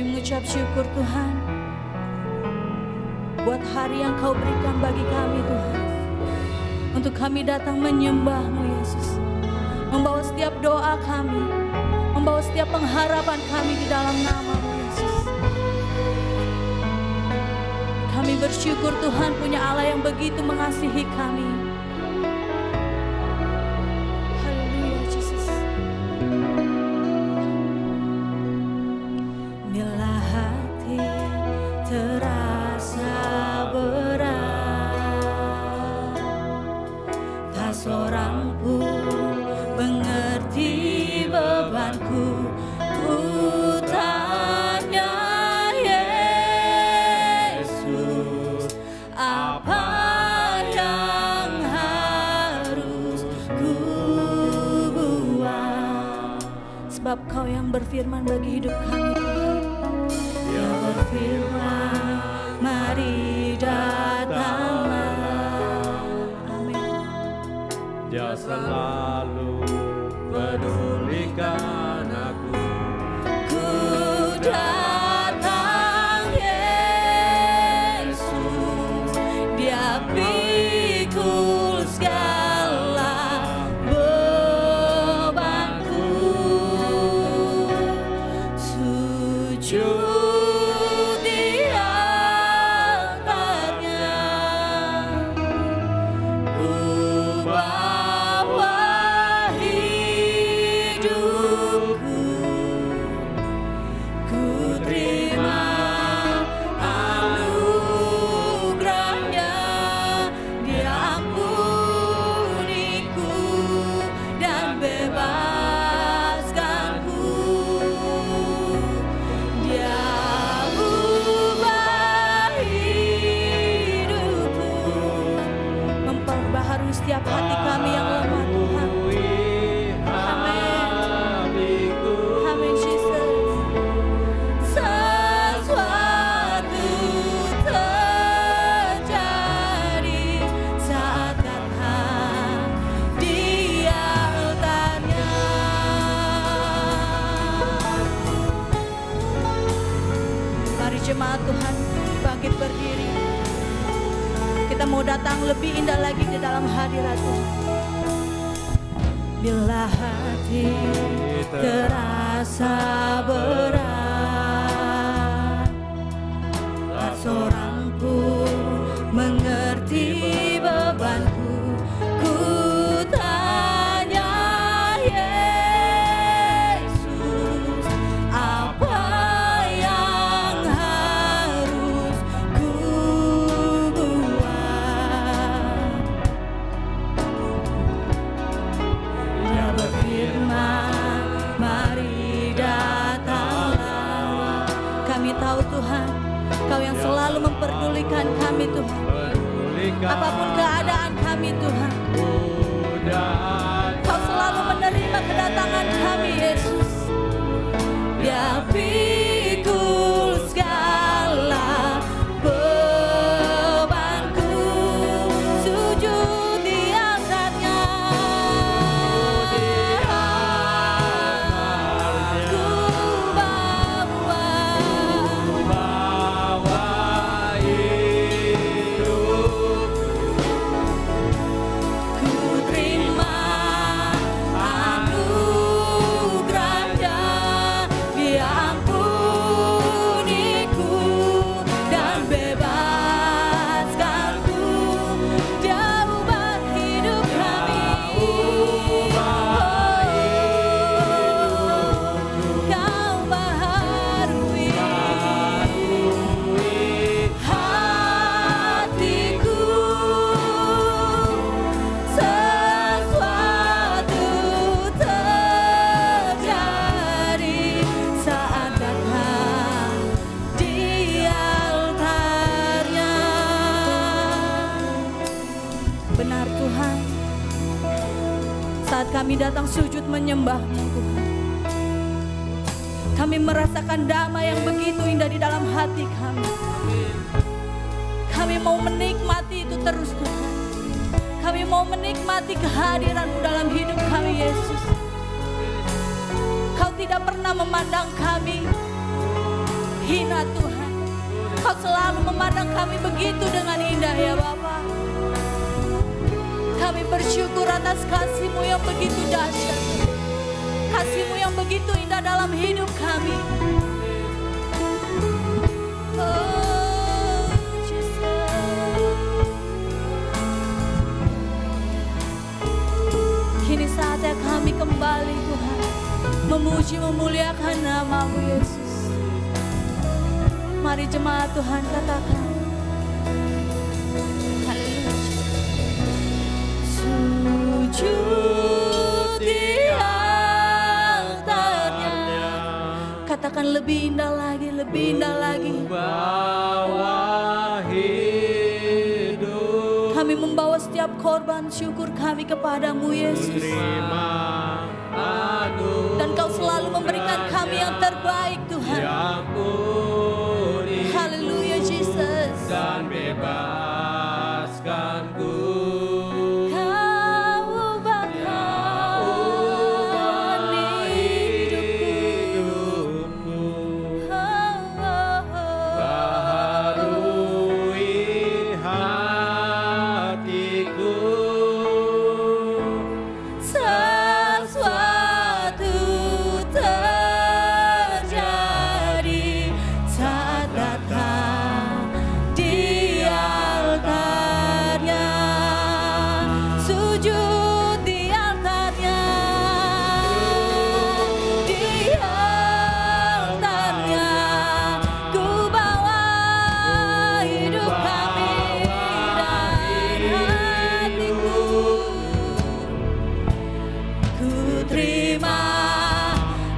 Kami mengucap syukur Tuhan buat hari yang Kau berikan bagi kami Tuhan, untuk kami datang menyembah-Mu Yesus, membawa setiap doa kami, membawa setiap pengharapan kami di dalam nama-Mu Yesus. Kami bersyukur Tuhan punya Allah yang begitu mengasihi kami. Haleluya Yesus. Bila hati terasa berat, tak seorang pun mengerti bebanku. Ku tanya Yesus, apa yang harus ku buat? Sebab Kau yang berfirman bagi hidup kami Tuhan. Yang berfirman, mari datanglah. Amin. Dia selalu pedulikan aku. Ku datang Yesus, Dia pikul segala bebanku. Sujud di altarnya, ku bawa hidupku. Ku terima anugerah-Nya, Dia ampuniku dan bebaskanku. Dia ubah hidupku, memperbaharui setiap hati kami yang lemah Tuhan. Amin Jesus. Sesuatu terjadi saat datang di altarnya. Mari jemaat Tuhan bangkit berdiri. Kita mau datang lebih indah lagi di dalam hadirat Tuhan. Bila hati terasa berat, tak seorang pun mengerti bebanku. Ku tanya Yesus, apa yang harus ku buat? Dia berfirman, mari datanglah. Kami tahu Tuhan, Kau yang selalu memperdulikan kami Tuhan. Apapun keadaan kami Tuhan, Kau selalu menerima kedatangan kami Yesus. Dia pikul segala bebanku. Sujud di altarnya, ku bawa ku terima anugerah-Nya, Dia ampuniku dan bebaskanku. Dia ubah hidup kami. Kau baharui hatiku. Sesuatu terjadi saat datang di altarnya. Benar Tuhan, saat kami datang sujud menyembah-Mu Tuhan, kami merasakan damai yang begitu indah di dalam hati kami. Kami mau menikmati itu terus Tuhan. Kami mau menikmati kehadiran-Mu dalam hidup kami Yesus. Kau tidak pernah memandang kami. hina Tuhan. Kau selalu memandang kami begitu dengan indah ya Bapa. Kami bersyukur atas kasih-Mu yang begitu dahsyat. Kasih-Mu yang begitu indah dalam hidup kami. Oh, Jesus. Kini saatnya kami kembali Tuhan, memuji memuliakan nama-Mu Yesus. Mari jemaat Tuhan katakan, haleluya. Sujud di altarnya. Katakan lebih indah lagi, lebih indah lagi. Kami membawa setiap korban syukur kami kepadamu Yesus. Dan Kau selalu memberikan kami yang terbaik Tuhan. Haleluya Jesus. Dan bebaskanku. Kau ubahkan hidupku. Baharui hatiku. Sesuatu terjadi saat datang di altarnya. Sujud di altarnya. Di altarnya. Ku bawa hidup kami dan hatiku. Ku terima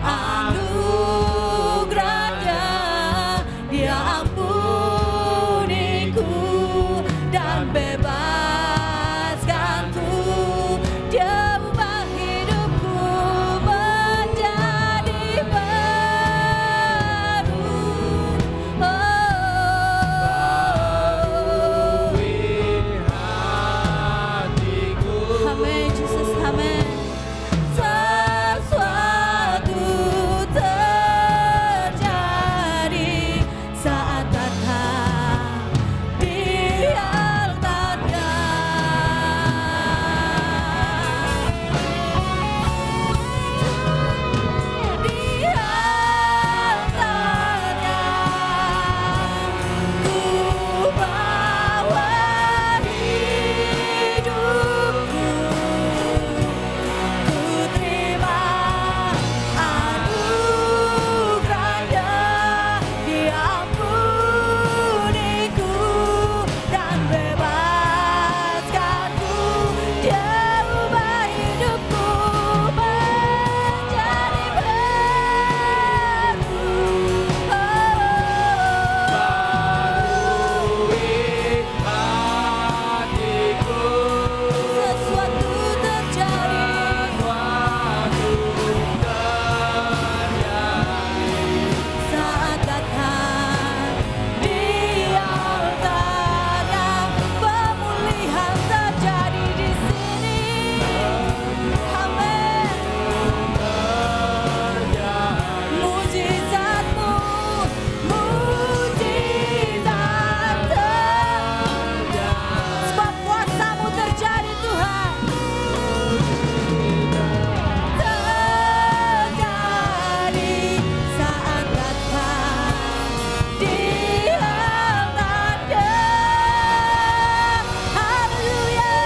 anugerah-Nya, Dia ampuniku dan bebaskanku. Dia ubah hidupku menjadi baru. Amin, Jesus, amin. Sesuatu terjadi saat datang di altarnya. Di altarnya ku bawa hidupku. Ku terima anugerah-Nya, Dia ampuniku dan bebaskanku. Dia ubah hidupku menjadi baru. Sesuatu terjadi saat datang di altarnya. Pemulihan terjadi di sini. Amin. Mujizat-Mu, mujizat terjadi. Sebab kuasa-Mu terjadi Tuhan. Terjadi saat datang di altarnya. Haleluya,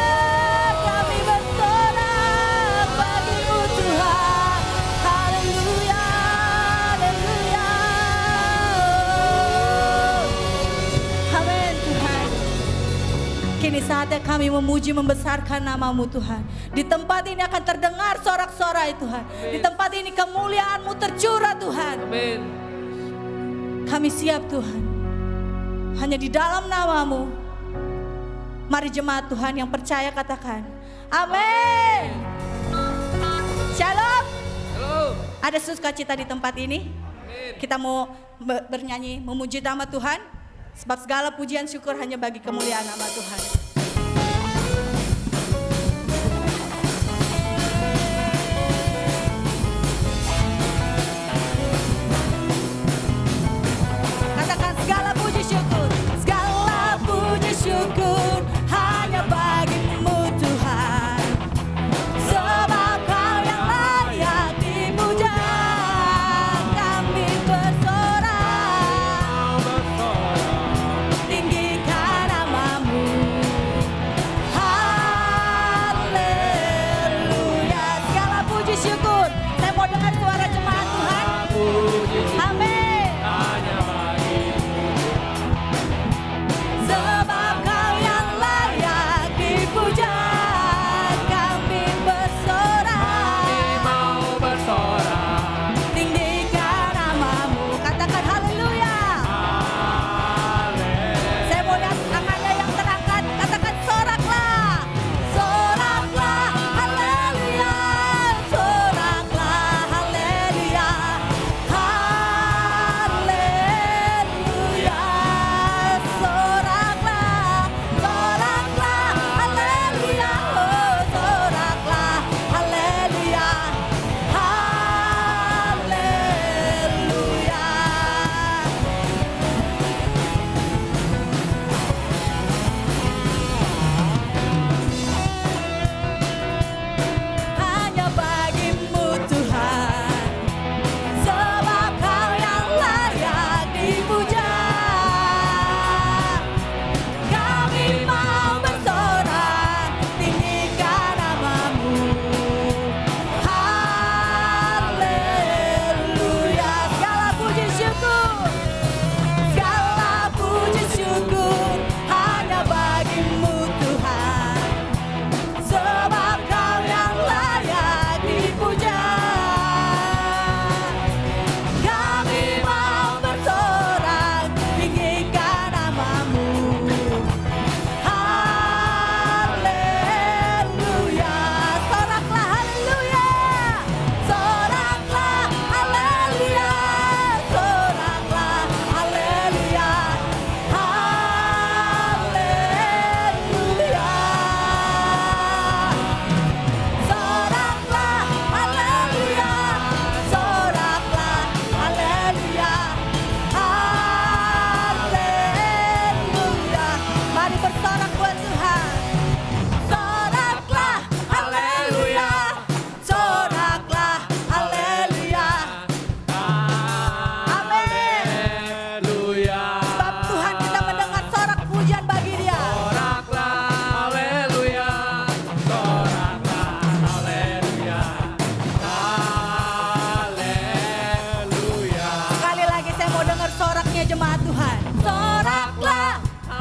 kami bersorak bagi-Mu Tuhan. Haleluya, haleluya. Amin Tuhan. Kini saatnya kami memuji membesarkan nama-Mu Tuhan. Di tempat ini akan terdengar sorak-sorai Tuhan. Di tempat ini kemuliaan-Mu tercurah Tuhan. Amin. Kami siap Tuhan. Hanya di dalam nama-Mu. Mari jemaat Tuhan yang percaya katakan amin. Shalom. Ada sukacita di tempat ini. Kita mau bernyanyi memuji nama Tuhan. Sebab segala pujian syukur hanya bagi kemuliaan nama Tuhan.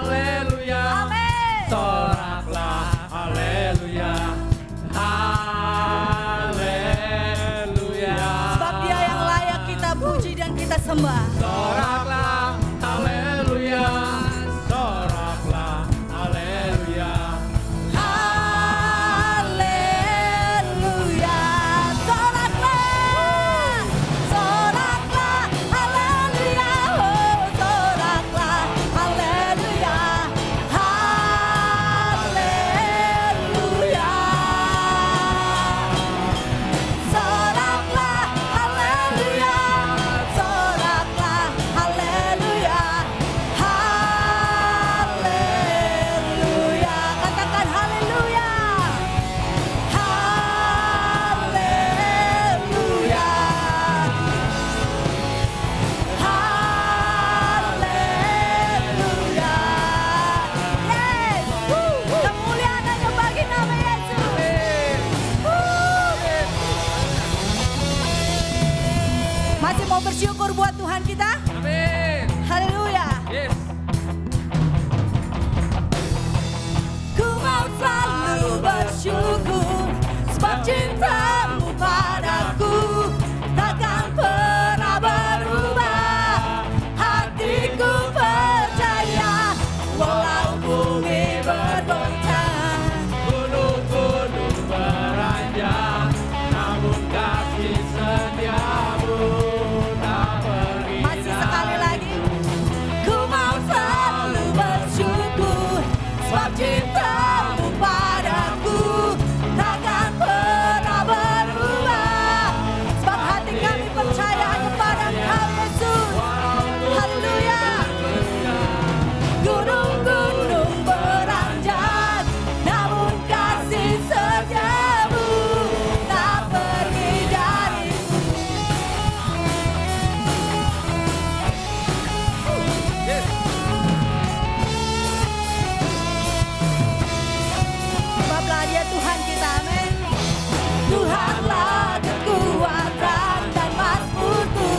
haleluya. Amin. Soraklah, haleluya. Haleluya. Sebab Dia yang layak kita puji dan kita sembah. Soraklah, haleluya. Soraklah, haleluya. Haleluya. Soraklah. Soraklah. Haleluya. Oh, soraklah. Haleluya. Haleluya. Soraklah. Haleluya. Soraklah. Haleluya. Haleluya. Katakan haleluya. Haleluya. Haleluya. Yes. Kemuliaan hanya bagi nama Yesus. Masih mau bersyukur buat Tuhan kita? Amin. Haleluya. Yes. Ku mau selalu bersyukur sebab cintamu padaku takkan pernah berubah. Hatiku percaya walau bumi bergoncang. Gunung-gunung beranjak, namun kasih setiamu tak pergi. Masih sekali lagi. Ku mau selalu bersyukur sebab cintamu padaku takkan pernah berubah. Sebab hati kami percaya kepada Engkau Yesus. Haleluya. Gunung-gunung beranjak, namun kasih setiamu tak pergi dariku. Sebablah Dia Tuhan kita, amin. Tuhanlah kekuatan dan mazmurku.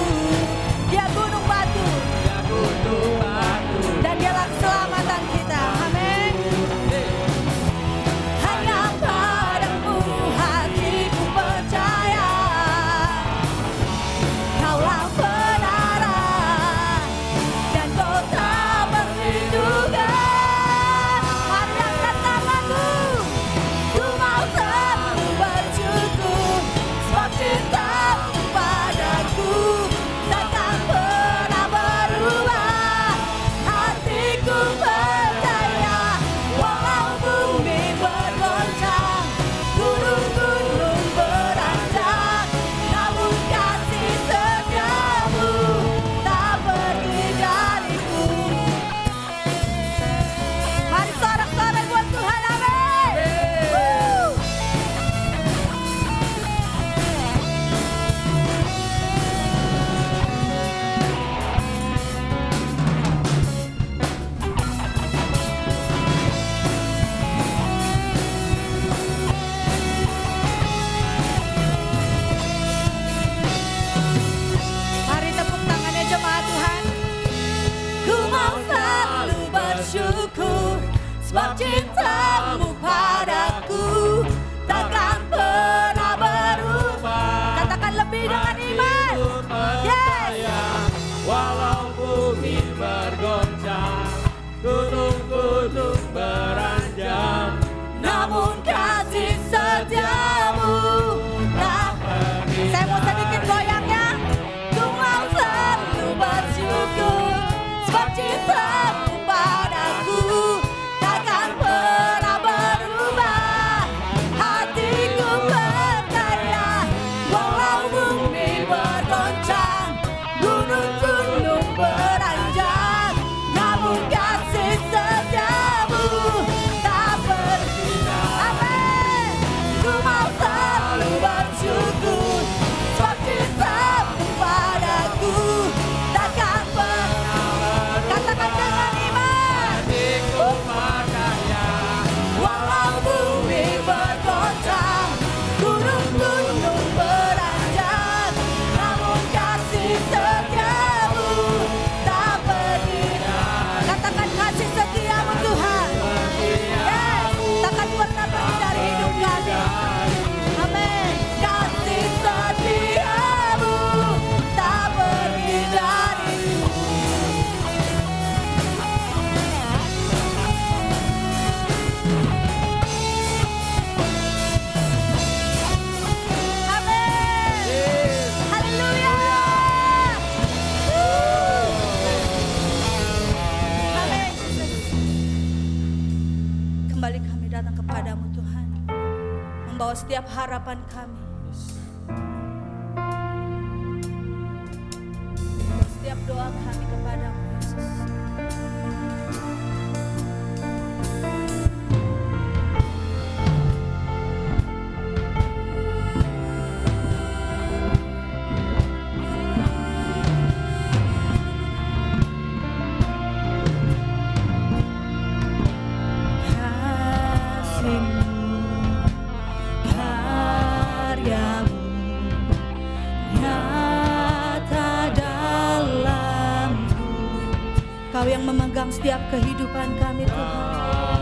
Dia gunung batu Ya gunung batu, dan Dialah keselamatan kita, amin. Hanya padamu hatiku percaya, Kaulah kebenaran dan Kau tak perlindungan. Mari angkat tanganku. Ku mau selalu bersyukur sebab cintamu padaku takkan pernah berubah. Hatiku percaya walau bumi bergoncang, gunung-gunung beranjak, namun kasih setiamu tak pergi dariku. Mari sorak-sorai buat Tuhan, amin. Mari tepuk tangannya jemaat Tuhan. Ku mau selalu bersyukur sebab cintamu padaku takkan pernah berubah. Katakan lebih dengan iman. Yes. walau bumi bergoncang, gunung-gunung beranjak, Namun kasih setiamu tak pergi. Saya mau sedikit goyangnya. Ku mau selalu bersyukur sebab cintamu padaku takkan pernah berubah. Hatiku percaya walau bumi bergoncang, gunung-gunung beranjak, setiap harapan kami, setiap doa kami kepadamu Yesus. Kau yang memegang setiap kehidupan kami Tuhan,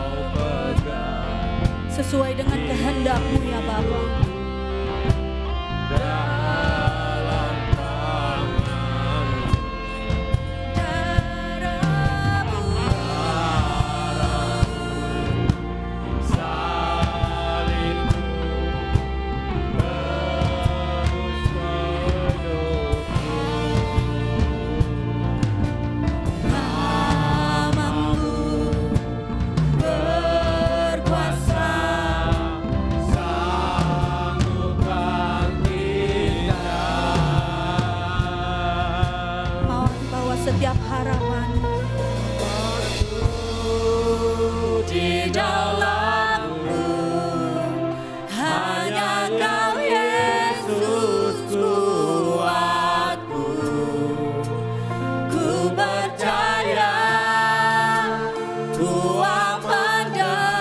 sesuai dengan kehendak-Mu ya Bapa. Setiap harapan di dalam-Mu, hanya Kau Yesus kuatku. Ku percaya, ku aman dalam-Mu.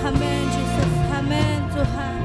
Amin Yesus, amin Tuhan.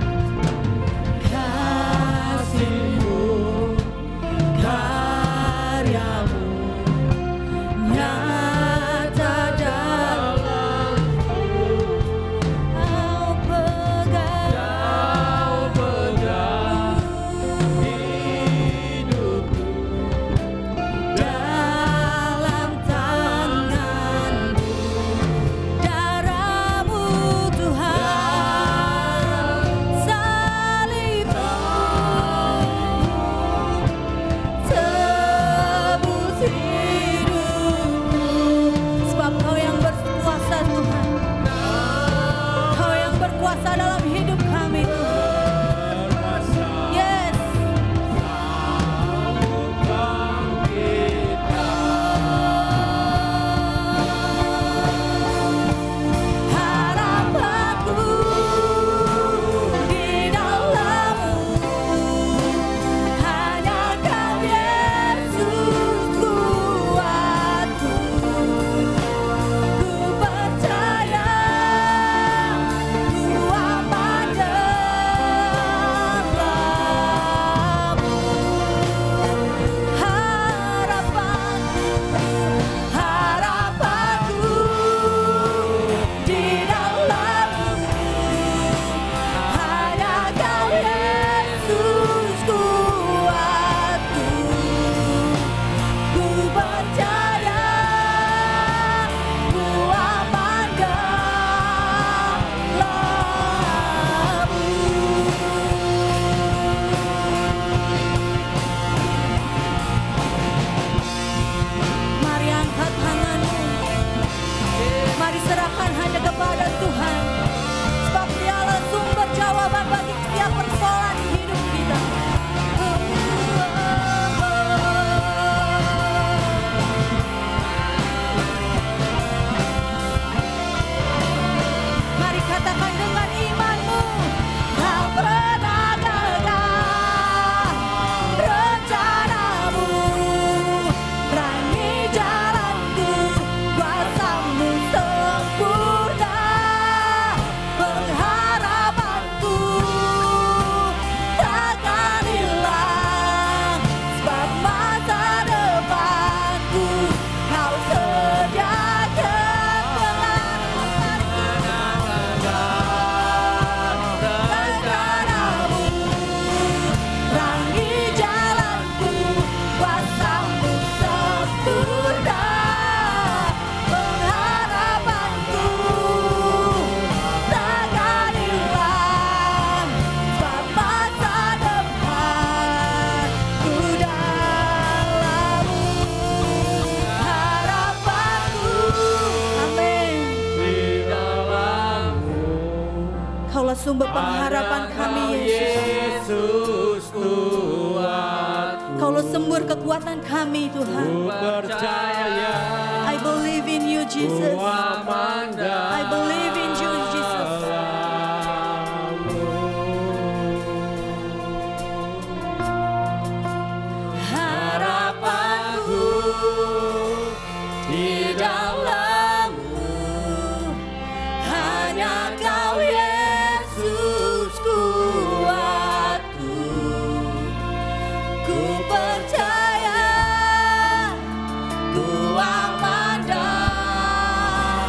sumber kekuatan kami Tuhan. Ku percaya, I believe in you Jesus. ku aman I believe in you Jesus. Harapanku di dalam-Mu, hanya Kau Yesus kuatku. Ku percaya, ku aman dalam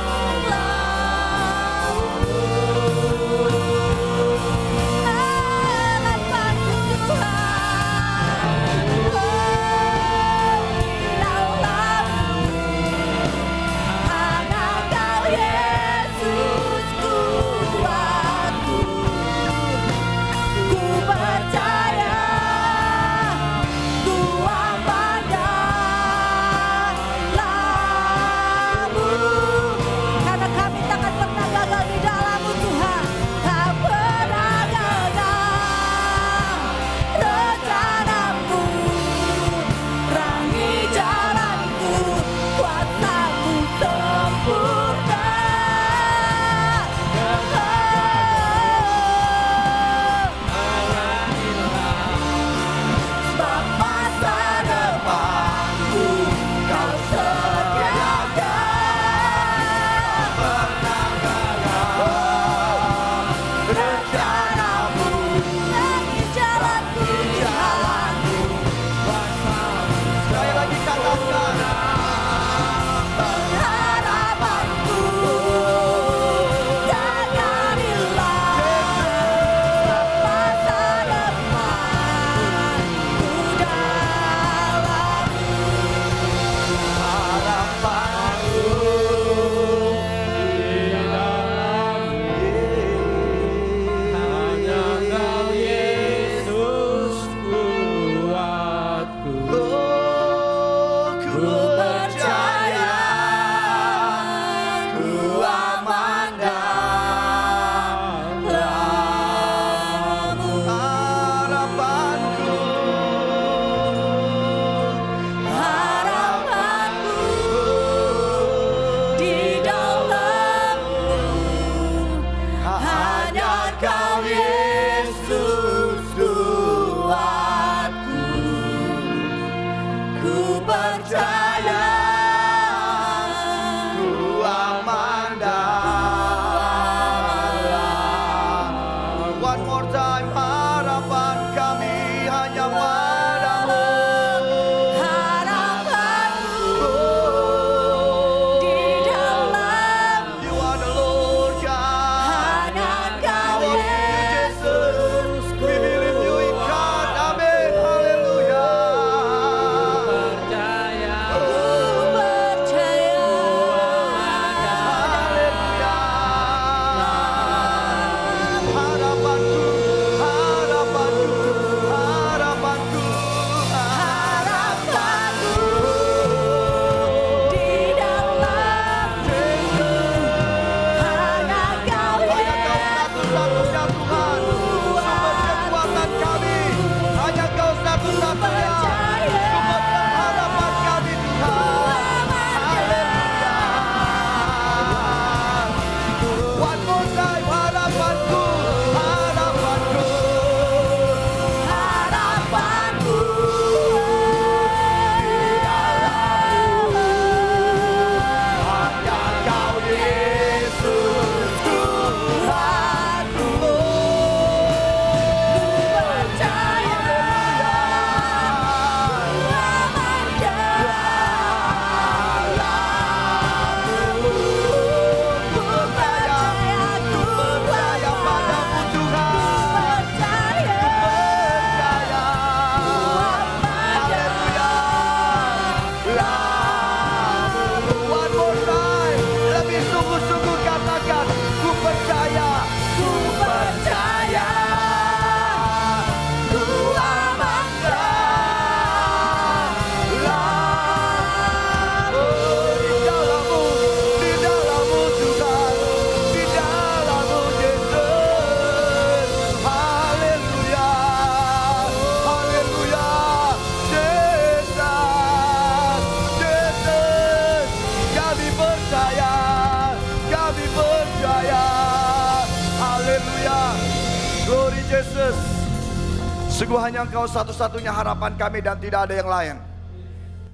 Sungguh hanya Engkau satu-satunya harapan kami dan tidak ada yang lain.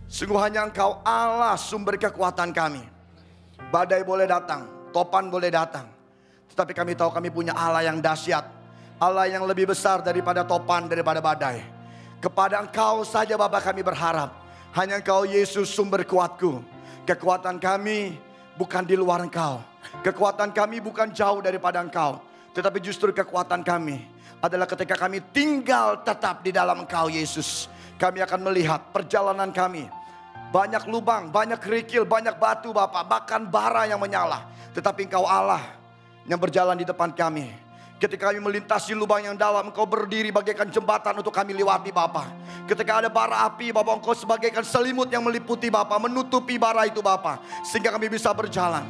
Sungguh hanya Engkau Allah sumber kekuatan kami. Badai boleh datang, topan boleh datang, tetapi kami tahu kami punya Allah yang dahsyat, Allah yang lebih besar daripada topan, daripada badai. Kepada Engkau saja Bapa kami berharap. Hanya Engkau Yesus sumber kuatku. Kekuatan kami bukan di luar Engkau. Kekuatan kami bukan jauh daripada Engkau. Tetapi justru kekuatan kami adalah ketika kami tinggal tetap di dalam Engkau Yesus. Kami akan melihat perjalanan kami. Banyak lubang, banyak kerikil, banyak batu Bapak. Bahkan bara yang menyala. Tetapi Engkau Allah yang berjalan di depan kami. Ketika kami melintasi lubang yang dalam, Engkau berdiri bagaikan jembatan untuk kami lewati Bapa. Ketika ada bara api Bapa, Engkau sebagaikan selimut yang meliputi Bapa, menutupi bara itu Bapa, sehingga kami bisa berjalan.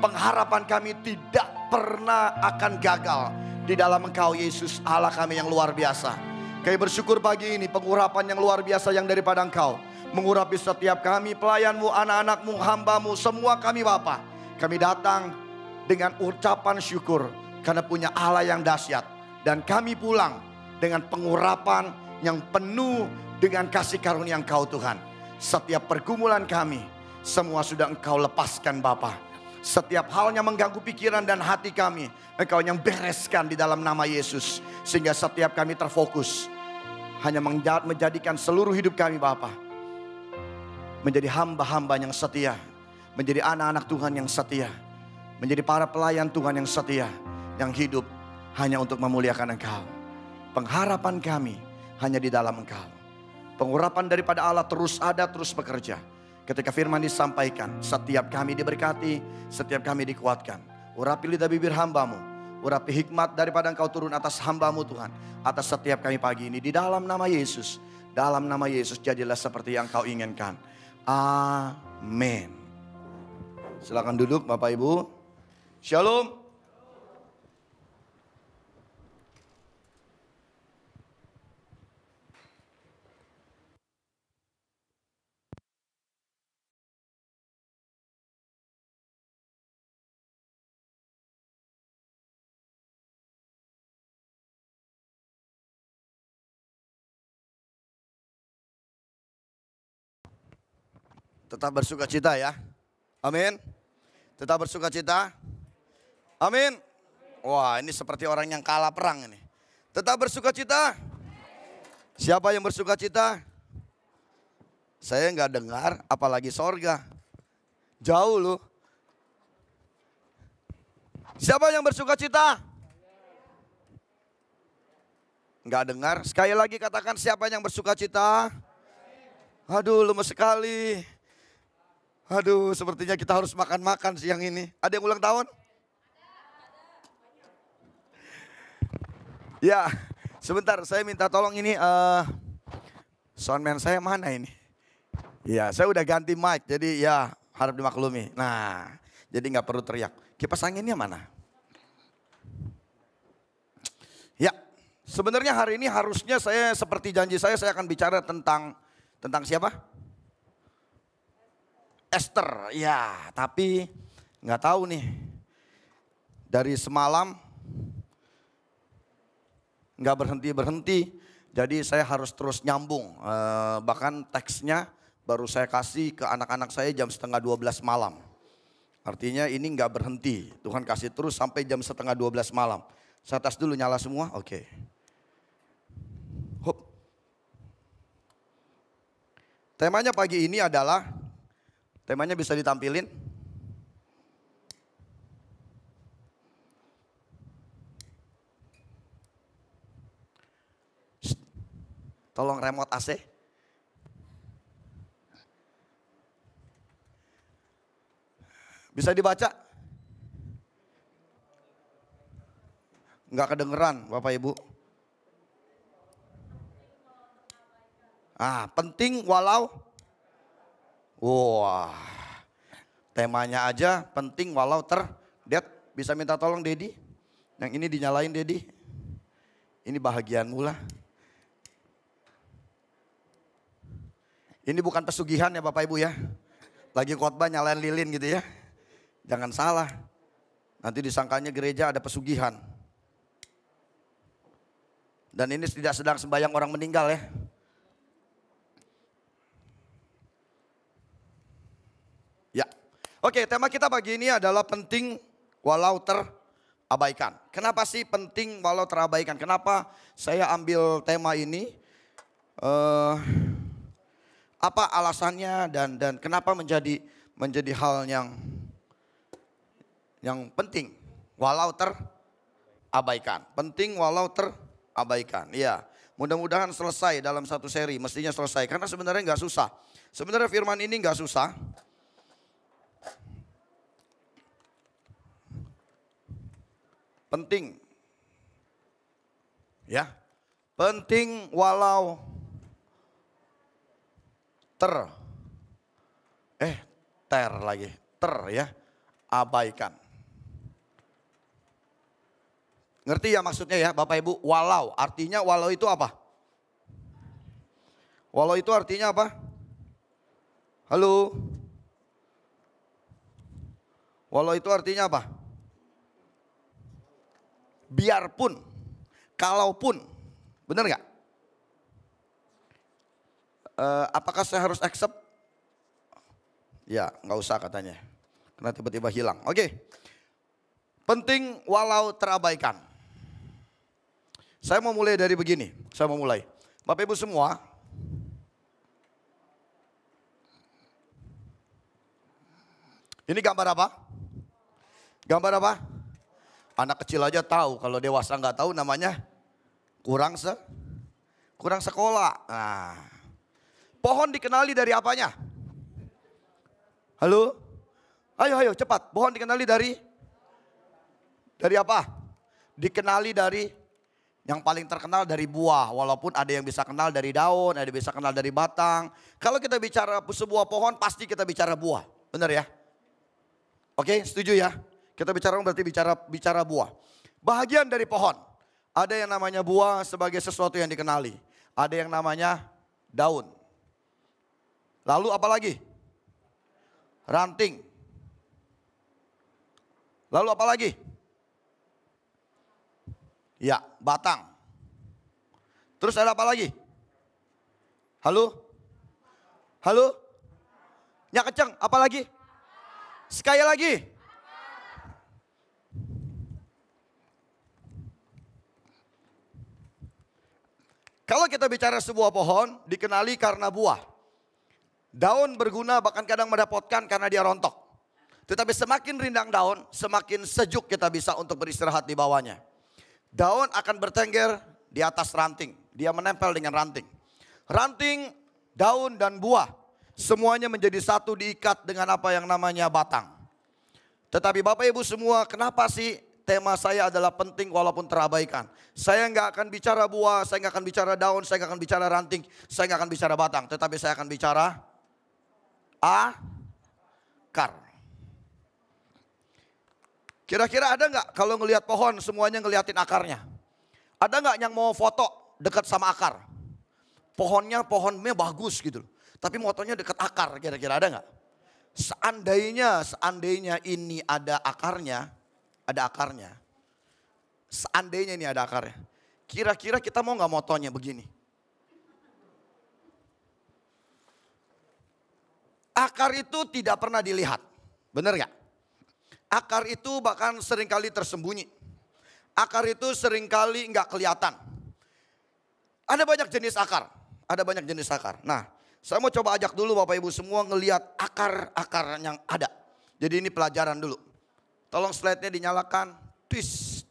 Pengharapan kami tidak pernah akan gagal di dalam Engkau Yesus Allah kami yang luar biasa. Kami bersyukur pagi ini pengurapan yang luar biasa yang daripada Engkau mengurapi setiap kami, pelayan-Mu, anak-anak-Mu, hamba-Mu, semua kami Bapa. Kami datang dengan ucapan syukur karena punya Allah yang dahsyat. Dan kami pulang dengan pengurapan yang penuh dengan kasih karunia Engkau Tuhan. Setiap pergumulan kami semua sudah Engkau lepaskan Bapa. Setiap halnya mengganggu pikiran dan hati kami, Engkau yang bereskan di dalam nama Yesus. Sehingga setiap kami terfokus hanya menjadikan seluruh hidup kami Bapa menjadi hamba-hamba yang setia, menjadi anak-anak Tuhan yang setia, menjadi para pelayan Tuhan yang setia, yang hidup hanya untuk memuliakan Engkau. Pengharapan kami hanya di dalam Engkau. Pengurapan daripada Allah terus ada, terus bekerja. Ketika firman disampaikan, setiap kami diberkati, setiap kami dikuatkan. Urapi lidah bibir hamba-Mu, urapi hikmat daripada Engkau turun atas hamba-Mu Tuhan, atas setiap kami pagi ini. Di dalam nama Yesus, dalam nama Yesus jadilah seperti yang Kau inginkan. Amin. Silakan duduk Bapak Ibu. Shalom. Tetap bersuka cita ya. Amin. Tetap bersuka cita. Amin. Wah, ini seperti orang yang kalah perang ini. Tetap bersuka cita. Siapa yang bersuka cita? Saya nggak dengar, apalagi sorga. Jauh loh. Siapa yang bersuka cita? Nggak dengar. Sekali lagi katakan, siapa yang bersuka cita? Aduh, lemes sekali. Aduh, sepertinya kita harus makan-makan siang ini. Ada yang ulang tahun? Ya, sebentar saya minta tolong ini soundman saya mana ini? Ya, saya udah ganti mic, jadi ya harap dimaklumi. Nah, jadi nggak perlu teriak. Kipas anginnya mana? Ya, sebenarnya hari ini harusnya saya seperti janji saya akan bicara tentang siapa? Esther, ya, tapi nggak tahu nih. Dari semalam nggak berhenti, jadi saya harus terus nyambung. Bahkan teksnya baru saya kasih ke anak-anak saya jam 11:30 malam. Artinya ini nggak berhenti. Tuhan kasih terus sampai jam 11:30 malam. Saya tes dulu, nyala semua, oke. Hop. Temanya pagi ini adalah, temanya bisa ditampilin. Tolong remote AC. Bisa dibaca? Enggak kedengeran Bapak Ibu. Penting walau. Wah, temanya aja penting walau Dad, bisa minta tolong Dedi? Yang ini dinyalain Dedi. Ini bahagianmu lah. Ini bukan pesugihan ya Bapak Ibu ya. Lagi khotbah nyalain lilin gitu ya. Jangan salah. Nanti disangkanya gereja ada pesugihan. Dan ini tidak sedang sembahyang orang meninggal ya. Ya. Oke, tema kita pagi ini adalah penting walau terabaikan. Kenapa sih penting walau terabaikan? Kenapa saya ambil tema ini? Apa alasannya dan kenapa menjadi hal yang penting walau terabaikan. Penting walau terabaikan. Ya, mudah-mudahan selesai dalam satu seri. Mestinya selesai karena sebenarnya nggak susah. Sebenarnya firman ini nggak susah. Penting. Ya. Penting walau terabaikan. Ngerti ya maksudnya ya Bapak Ibu? Walau, artinya walau itu apa? Walau itu artinya apa? Halo? Walau itu artinya apa? Biarpun, kalaupun, benar nggak? Apakah saya harus accept? Ya, nggak usah katanya, karena tiba-tiba hilang. Oke, penting walau terabaikan. Saya mau mulai dari begini, Bapak Ibu semua, ini gambar apa? Gambar apa? Anak kecil aja tahu, kalau dewasa nggak tahu namanya kurang sekolah. Nah, pohon dikenali dari apanya? Halo? Ayo cepat, pohon dikenali dari apa? Dikenali dari yang paling terkenal dari buah, walaupun ada yang bisa kenal dari daun, ada yang bisa kenal dari batang. Kalau kita bicara sebuah pohon pasti kita bicara buah, benar ya? Oke, setuju ya? Kita bicara berarti bicara buah. Bahagian dari pohon. Ada yang namanya buah sebagai sesuatu yang dikenali. Ada yang namanya daun. Lalu apa lagi? Ranting. Lalu apa lagi? Ya, batang. Terus ada apa lagi? Halo? Halo? Nyak kenceng, apa lagi? Sekali lagi. Kalau kita bicara sebuah pohon, dikenali karena buah. Daun berguna bahkan kadang merepotkan karena dia rontok. Tetapi semakin rindang daun, semakin sejuk kita bisa untuk beristirahat di bawahnya. Daun akan bertengger di atas ranting. Dia menempel dengan ranting. Ranting, daun dan buah, semuanya menjadi satu diikat dengan apa yang namanya batang. Tetapi Bapak Ibu semua, kenapa sih tema saya adalah penting walaupun terabaikan? Saya nggak akan bicara buah, saya nggak akan bicara daun, saya nggak akan bicara ranting, saya nggak akan bicara batang. Tetapi saya akan bicara akar. Kira-kira ada nggak kalau ngelihat pohon semuanya ngeliatin akarnya? Ada nggak yang mau foto dekat sama akar? Pohonnya bagus gitu loh. Tapi motonya dekat akar, kira-kira ada nggak? Seandainya ini ada akarnya. Seandainya ini ada akarnya. Kira-kira kita mau nggak motonya begini? Akar itu tidak pernah dilihat. Benar nggak? Akar itu bahkan seringkali tersembunyi. Akar itu seringkali nggak kelihatan. Ada banyak jenis akar. Nah, saya mau coba ajak dulu Bapak Ibu semua ngelihat akar-akar yang ada. Jadi ini pelajaran dulu. Tolong slide-nya dinyalakan. Twist.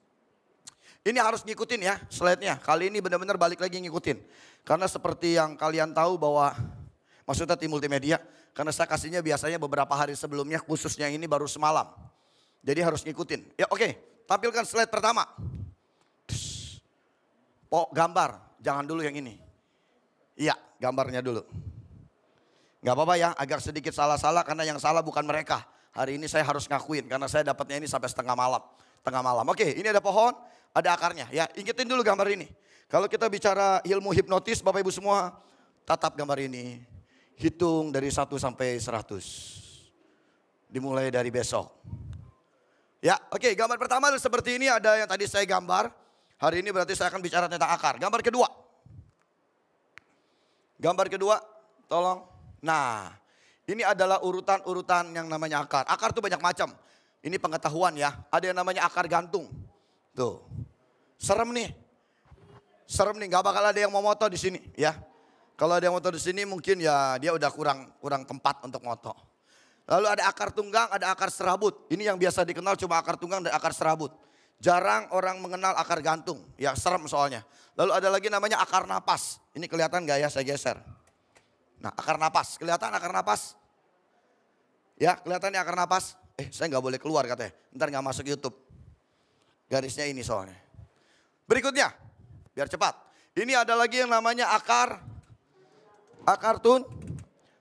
Ini harus ngikutin ya slide-nya. Kali ini benar-benar balik lagi ngikutin. Karena seperti yang kalian tahu bahwa, maksudnya tim multimedia. Karena saya kasihnya biasanya beberapa hari sebelumnya, khususnya ini baru semalam. Jadi harus ngikutin. Ya oke, tampilkan slide pertama. Gambar, jangan dulu yang ini. Iya, gambarnya dulu. Gak apa-apa ya, agak sedikit salah-salah karena yang salah bukan mereka. Hari ini saya harus ngakuin karena saya dapatnya ini sampai tengah malam. Oke, ini ada pohon, ada akarnya. Ya, ingetin dulu gambar ini. Kalau kita bicara ilmu hipnotis, Bapak Ibu semua, tatap gambar ini. Hitung dari 1 sampai 100. Dimulai dari besok. Ya, oke, gambar pertama seperti ini, ada yang tadi saya gambar. Hari ini berarti saya akan bicara tentang akar. Gambar kedua. Gambar kedua, tolong. Nah, ini adalah urutan-urutan yang namanya akar. Akar itu banyak macam. Ini pengetahuan ya. Ada yang namanya akar gantung. Tuh. Serem nih. Serem nih, gak bakal ada yang mau moto di sini ya. Kalau ada yang moto di sini mungkin ya dia udah kurang tempat untuk moto. Lalu ada akar tunggang, ada akar serabut. Ini yang biasa dikenal cuma akar tunggang dan akar serabut. Jarang orang mengenal akar gantung. Ya serem soalnya. Lalu ada lagi namanya akar napas. Ini kelihatan gak ya, saya geser. Nah, akar napas. Kelihatan akar napas? Ya, kelihatannya akar napas. Saya gak boleh keluar katanya. Ntar gak masuk YouTube. Garisnya ini soalnya. Berikutnya, biar cepat. Ini ada lagi yang namanya akar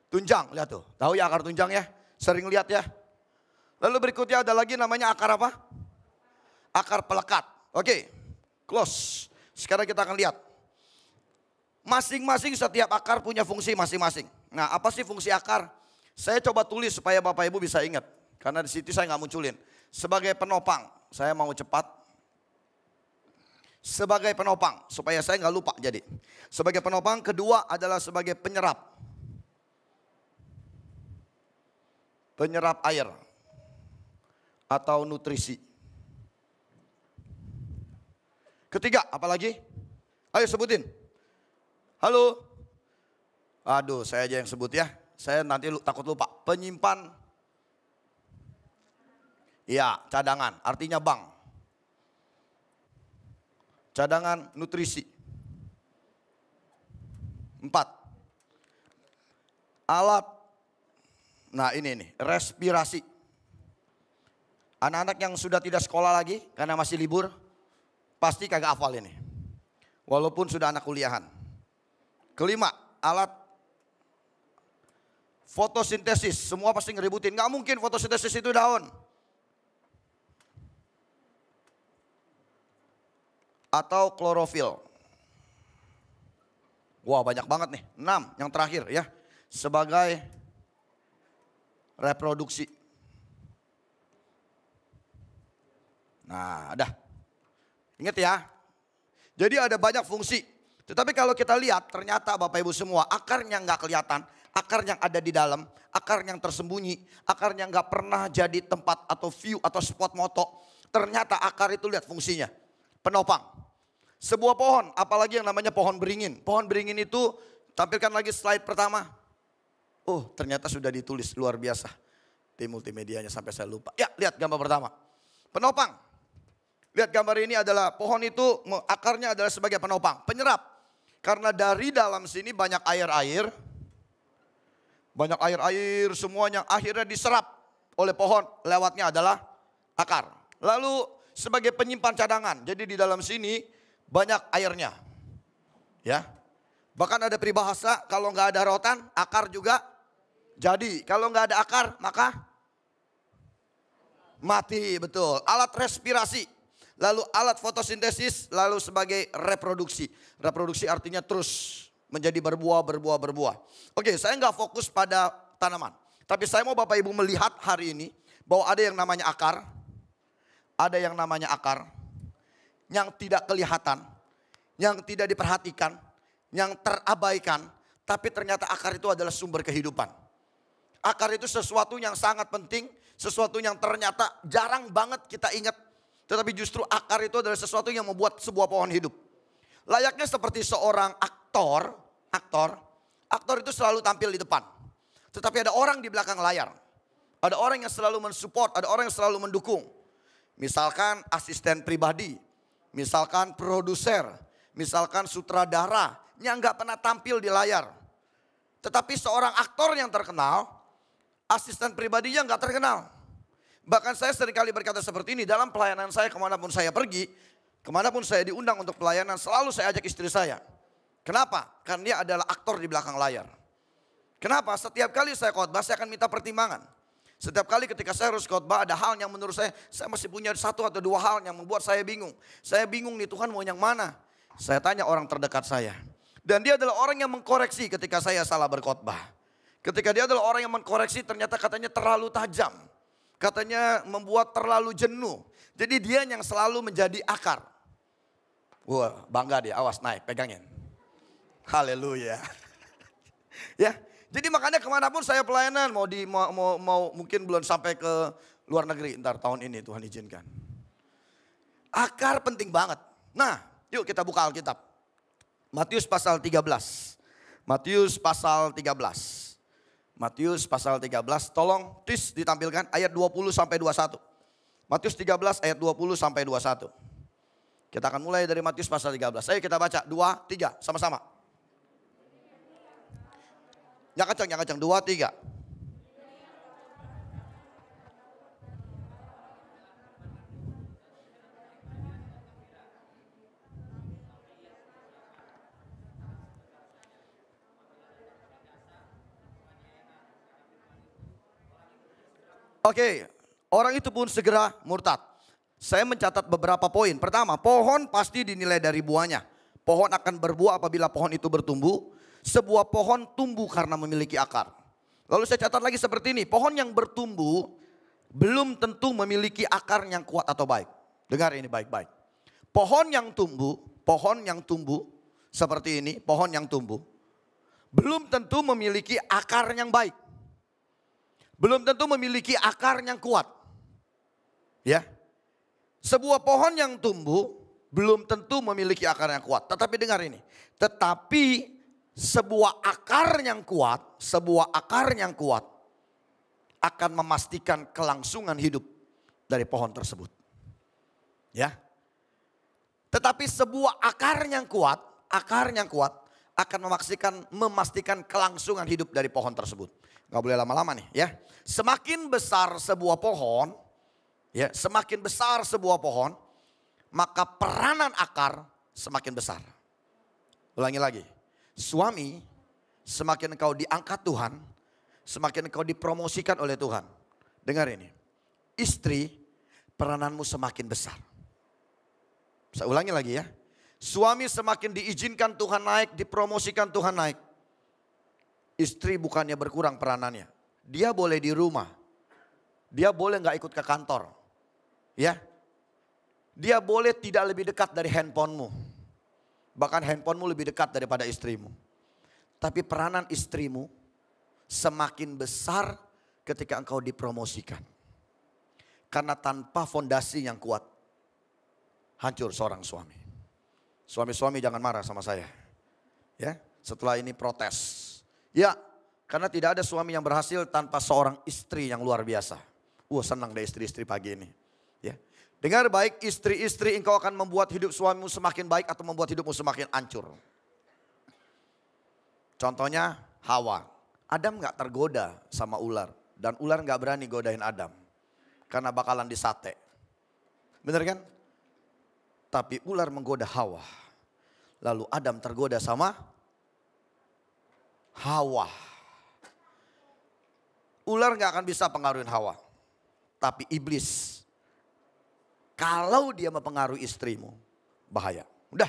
tunjang. Lihat tuh, tahu ya akar tunjang ya? Sering lihat ya. Lalu berikutnya ada lagi namanya akar apa? Akar pelekat. Oke, close. Sekarang kita akan lihat. Masing-masing setiap akar punya fungsi masing-masing. Nah, apa sih fungsi akar? Saya coba tulis supaya Bapak Ibu bisa ingat. Karena di situ saya nggak munculin. Sebagai penopang, saya mau cepat. Sebagai penopang, supaya saya nggak lupa jadi. Sebagai penopang, kedua adalah sebagai penyerap. Penyerap air. Atau nutrisi. Ketiga, apalagi? Ayo sebutin. Halo. Aduh, saya aja yang sebut ya. Saya nanti takut lupa. Penyimpan. Ya, cadangan. Artinya bank. Cadangan nutrisi. 4. Alat. Nah ini nih, respirasi. Anak-anak yang sudah tidak sekolah lagi karena masih libur. Pasti kagak hafal ini. Walaupun sudah anak kuliahan. Kelima, alat fotosintesis. Semua pasti ngeributin. Gak mungkin fotosintesis itu daun. Atau klorofil. Wah banyak banget nih. 6 yang terakhir ya. Sebagai reproduksi. Nah dah. Ingat ya. Jadi ada banyak fungsi. Tetapi kalau kita lihat ternyata Bapak Ibu semua akarnya nggak kelihatan. Akar yang ada di dalam. Akar yang tersembunyi. Akar yang nggak pernah jadi tempat atau view atau spot moto. Ternyata akar itu lihat fungsinya. Penopang. Sebuah pohon, apalagi yang namanya pohon beringin. Pohon beringin itu, tampilkan lagi slide pertama. Oh ternyata sudah ditulis, luar biasa. Tim multimedianya sampai saya lupa. Ya lihat gambar pertama. Penopang. Lihat gambar ini adalah pohon itu akarnya adalah sebagai penopang. Penyerap. Karena dari dalam sini banyak air-air. Banyak air-air semuanya akhirnya diserap oleh pohon. Lewatnya adalah akar. Lalu sebagai penyimpan cadangan. Jadi di dalam sini banyak airnya. Ya. Bahkan ada peribahasa kalau nggak ada rotan, akar juga jadi. Kalau nggak ada akar, maka mati, betul. Alat respirasi, lalu alat fotosintesis, lalu sebagai reproduksi. Reproduksi artinya terus menjadi berbuah. Oke, saya nggak fokus pada tanaman. Tapi saya mau Bapak Ibu melihat hari ini bahwa ada yang namanya akar. Ada yang namanya akar. Yang tidak kelihatan, yang tidak diperhatikan, yang terabaikan, tapi ternyata akar itu adalah sumber kehidupan. Akar itu sesuatu yang sangat penting, sesuatu yang ternyata jarang banget kita ingat, tetapi justru akar itu adalah sesuatu yang membuat sebuah pohon hidup. Layaknya seperti seorang aktor itu selalu tampil di depan, tetapi ada orang di belakang layar, ada orang yang selalu mensupport, ada orang yang selalu mendukung. Misalkan asisten pribadi. Misalkan produser, misalkan sutradara yang nggak pernah tampil di layar. Tetapi seorang aktor yang terkenal, asisten pribadinya nggak terkenal. Bahkan saya seringkali berkata seperti ini dalam pelayanan saya kemanapun saya pergi, kemanapun saya diundang untuk pelayanan selalu saya ajak istri saya. Kenapa? Karena dia adalah aktor di belakang layar. Kenapa? Setiap kali saya khotbah saya akan minta pertimbangan. Setiap kali ketika saya harus khotbah ada hal yang menurut saya masih punya 1 atau 2 hal yang membuat saya bingung. Saya bingung nih Tuhan mau yang mana? Saya tanya orang terdekat saya. Dan dia adalah orang yang mengkoreksi ketika saya salah berkhotbah. Ketika dia adalah orang yang mengkoreksi ternyata katanya terlalu tajam. Katanya membuat terlalu jenuh. Jadi dia yang selalu menjadi akar. Wah, bangga dia, awas naik, pegangin. Haleluya. Ya, jadi makanya kemanapun saya pelayanan, mau mungkin belum sampai ke luar negeri, ntar tahun ini Tuhan izinkan. Akar penting banget. Nah, yuk kita buka Alkitab. Matius pasal 13. Matius pasal 13. Matius pasal 13, tolong please ditampilkan ayat 20 sampai 21. Matius 13 ayat 20 sampai 21. Kita akan mulai dari Matius pasal 13. Ayo kita baca 2, 3 sama-sama. Yang kencang 2, 3. Oke, orang itu pun segera murtad. Saya mencatat beberapa poin. Pertama, pohon pasti dinilai dari buahnya. Pohon akan berbuah apabila pohon itu bertumbuh. Sebuah pohon tumbuh karena memiliki akar. Lalu saya catat lagi seperti ini. Pohon yang bertumbuh belum tentu memiliki akar yang kuat atau baik. Dengar ini baik-baik. Pohon yang tumbuh seperti ini, pohon yang tumbuh belum tentu memiliki akar yang baik. Belum tentu memiliki akar yang kuat. Ya. Sebuah pohon yang tumbuh belum tentu memiliki akar yang kuat. Tetapi dengar ini. Tetapi sebuah akar yang kuat akan memastikan kelangsungan hidup dari pohon tersebut. Ya. Tetapi sebuah akar yang kuat akan memastikan kelangsungan hidup dari pohon tersebut. Gak boleh lama-lama nih ya. Semakin besar sebuah pohon, maka peranan akar semakin besar. Ulangi lagi. Suami, semakin engkau diangkat Tuhan, semakin engkau dipromosikan oleh Tuhan. Dengar ini. Istri, perananmu semakin besar. Saya ulangi lagi ya. Suami semakin diizinkan Tuhan naik, dipromosikan Tuhan naik. Istri bukannya berkurang peranannya. Dia boleh di rumah. Dia boleh gak ikut ke kantor. Ya. Dia boleh tidak lebih dekat dari handphonemu. Bahkan handphonemu lebih dekat daripada istrimu. Tapi peranan istrimu semakin besar ketika engkau dipromosikan. Karena tanpa fondasi yang kuat, hancur seorang suami. Suami-suami jangan marah sama saya. Ya, setelah ini protes. Ya, karena tidak ada suami yang berhasil tanpa seorang istri yang luar biasa. Senang deh istri-istri pagi ini. Ya. Dengar baik, istri-istri, engkau akan membuat hidup suamimu semakin baik atau membuat hidupmu semakin hancur. Contohnya Hawa. Adam gak tergoda sama ular. Dan ular gak berani godain Adam. Karena bakalan disate. Bener kan? Tapi ular menggoda Hawa. Lalu Adam tergoda sama Hawa. Ular gak akan bisa pengaruhin Hawa. Tapi iblis, kalau dia mempengaruhi istrimu, bahaya. Udah,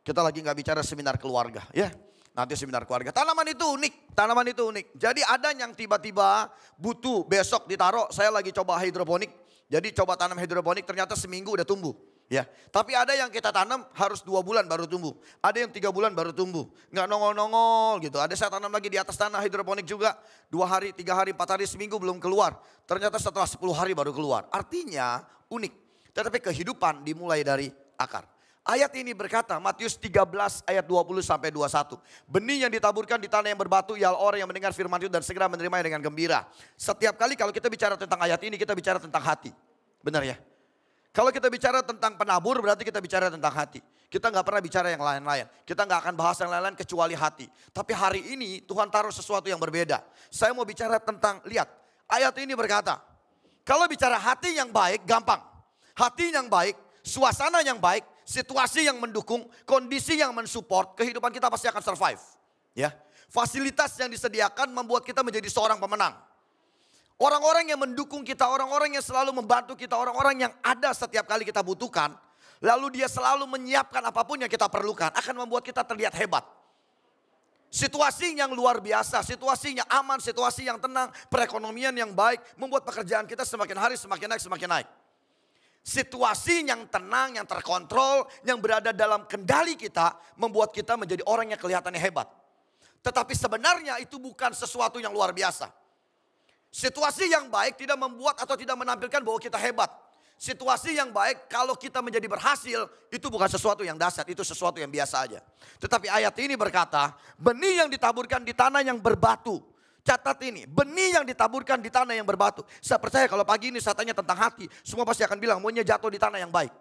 kita lagi gak bicara seminar keluarga ya. Nanti seminar keluarga. Tanaman itu unik. Jadi ada yang tiba-tiba butuh besok ditaruh. Saya lagi coba hidroponik. Jadi coba tanam hidroponik ternyata seminggu udah tumbuh. Ya, tapi ada yang kita tanam harus 2 bulan baru tumbuh. Ada yang 3 bulan baru tumbuh. Nggak nongol-nongol gitu. Ada saya tanam lagi di atas tanah hidroponik juga. 2 hari, 3 hari, 4 hari, seminggu belum keluar. Ternyata setelah 10 hari baru keluar. Artinya unik. Tetapi kehidupan dimulai dari akar. Ayat ini berkata, Matius 13 ayat 20 sampai 21. Benih yang ditaburkan di tanah yang berbatu ialah orang yang mendengar firman itu dan segera menerimanya dengan gembira. Setiap kali kalau kita bicara tentang ayat ini, kita bicara tentang hati. Benar ya? Kalau kita bicara tentang penabur berarti kita bicara tentang hati. Kita gak pernah bicara yang lain-lain. Kita gak akan bahas yang lain-lain kecuali hati. Tapi hari ini Tuhan taruh sesuatu yang berbeda. Saya mau bicara tentang, lihat. Ayat ini berkata, kalau bicara hati yang baik gampang. Hati yang baik, suasana yang baik, situasi yang mendukung, kondisi yang mensupport, kehidupan kita pasti akan survive. Ya, fasilitas yang disediakan membuat kita menjadi seorang pemenang. Orang-orang yang mendukung kita, orang-orang yang selalu membantu kita, orang-orang yang ada setiap kali kita butuhkan. Lalu dia selalu menyiapkan apapun yang kita perlukan, akan membuat kita terlihat hebat. Situasi yang luar biasa, situasinya aman, situasi yang tenang, perekonomian yang baik, membuat pekerjaan kita semakin hari semakin naik, semakin naik. Situasi yang tenang, yang terkontrol, yang berada dalam kendali kita membuat kita menjadi orang yang kelihatannya hebat. Tetapi sebenarnya itu bukan sesuatu yang luar biasa. Situasi yang baik tidak membuat atau tidak menampilkan bahwa kita hebat. Situasi yang baik kalau kita menjadi berhasil itu bukan sesuatu yang dahsyat, itu sesuatu yang biasa aja. Tetapi ayat ini berkata, benih yang ditaburkan di tanah yang berbatu. Catat ini, benih yang ditaburkan di tanah yang berbatu. Saya percaya kalau pagi ini saya tanya tentang hati, semua pasti akan bilang maunya jatuh di tanah yang baik.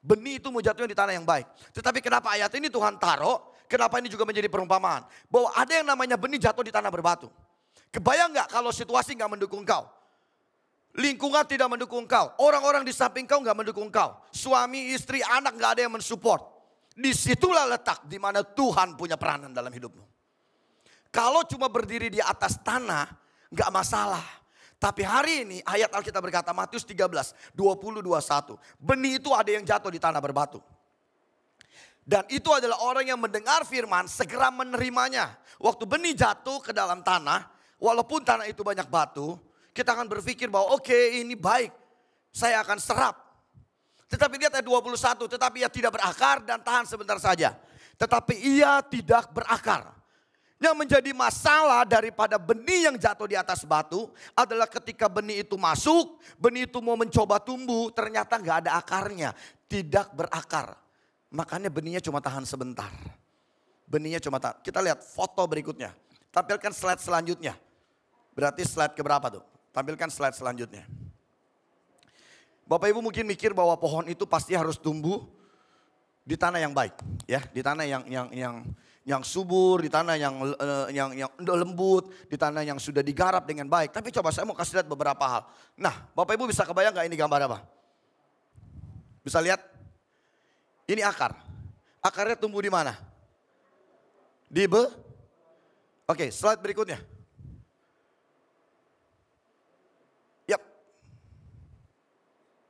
Benih itu mau jatuhnya di tanah yang baik. Tetapi kenapa ayat ini Tuhan taruh, kenapa ini juga menjadi perumpamaan. Bahwa ada yang namanya benih jatuh di tanah berbatu. Kebayang gak kalau situasi gak mendukung kau? Lingkungan tidak mendukung kau. Orang-orang di samping kau gak mendukung kau. Suami, istri, anak gak ada yang mensupport. Disitulah letak di mana Tuhan punya peranan dalam hidupmu. Kalau cuma berdiri di atas tanah gak masalah. Tapi hari ini ayat Alkitab berkata Matius 13, 20-21. Benih itu ada yang jatuh di tanah berbatu. Dan itu adalah orang yang mendengar firman segera menerimanya. Waktu benih jatuh ke dalam tanah, walaupun tanah itu banyak batu, kita akan berpikir bahwa oke, ini baik, saya akan serap. Tetapi lihat ayat 21, tetapi ia tidak berakar dan tahan sebentar saja. Tetapi ia tidak berakar. Yang menjadi masalah daripada benih yang jatuh di atas batu adalah ketika benih itu masuk, benih itu mau mencoba tumbuh, ternyata gak ada akarnya, tidak berakar. Makanya benihnya cuma tahan sebentar. Benihnya cuma tahan. Kita lihat foto berikutnya. Tampilkan slide selanjutnya. Berarti slide keberapa tuh? Tampilkan slide selanjutnya. Bapak Ibu mungkin mikir bahwa pohon itu pasti harus tumbuh di tanah yang baik, ya, di tanah yang subur, di tanah yang lembut, di tanah yang sudah digarap dengan baik. Tapi coba saya mau kasih lihat beberapa hal. Nah, Bapak Ibu bisa kebayang nggak ini gambar apa? Bisa lihat? Ini akar. Akarnya tumbuh di mana? Oke, slide berikutnya.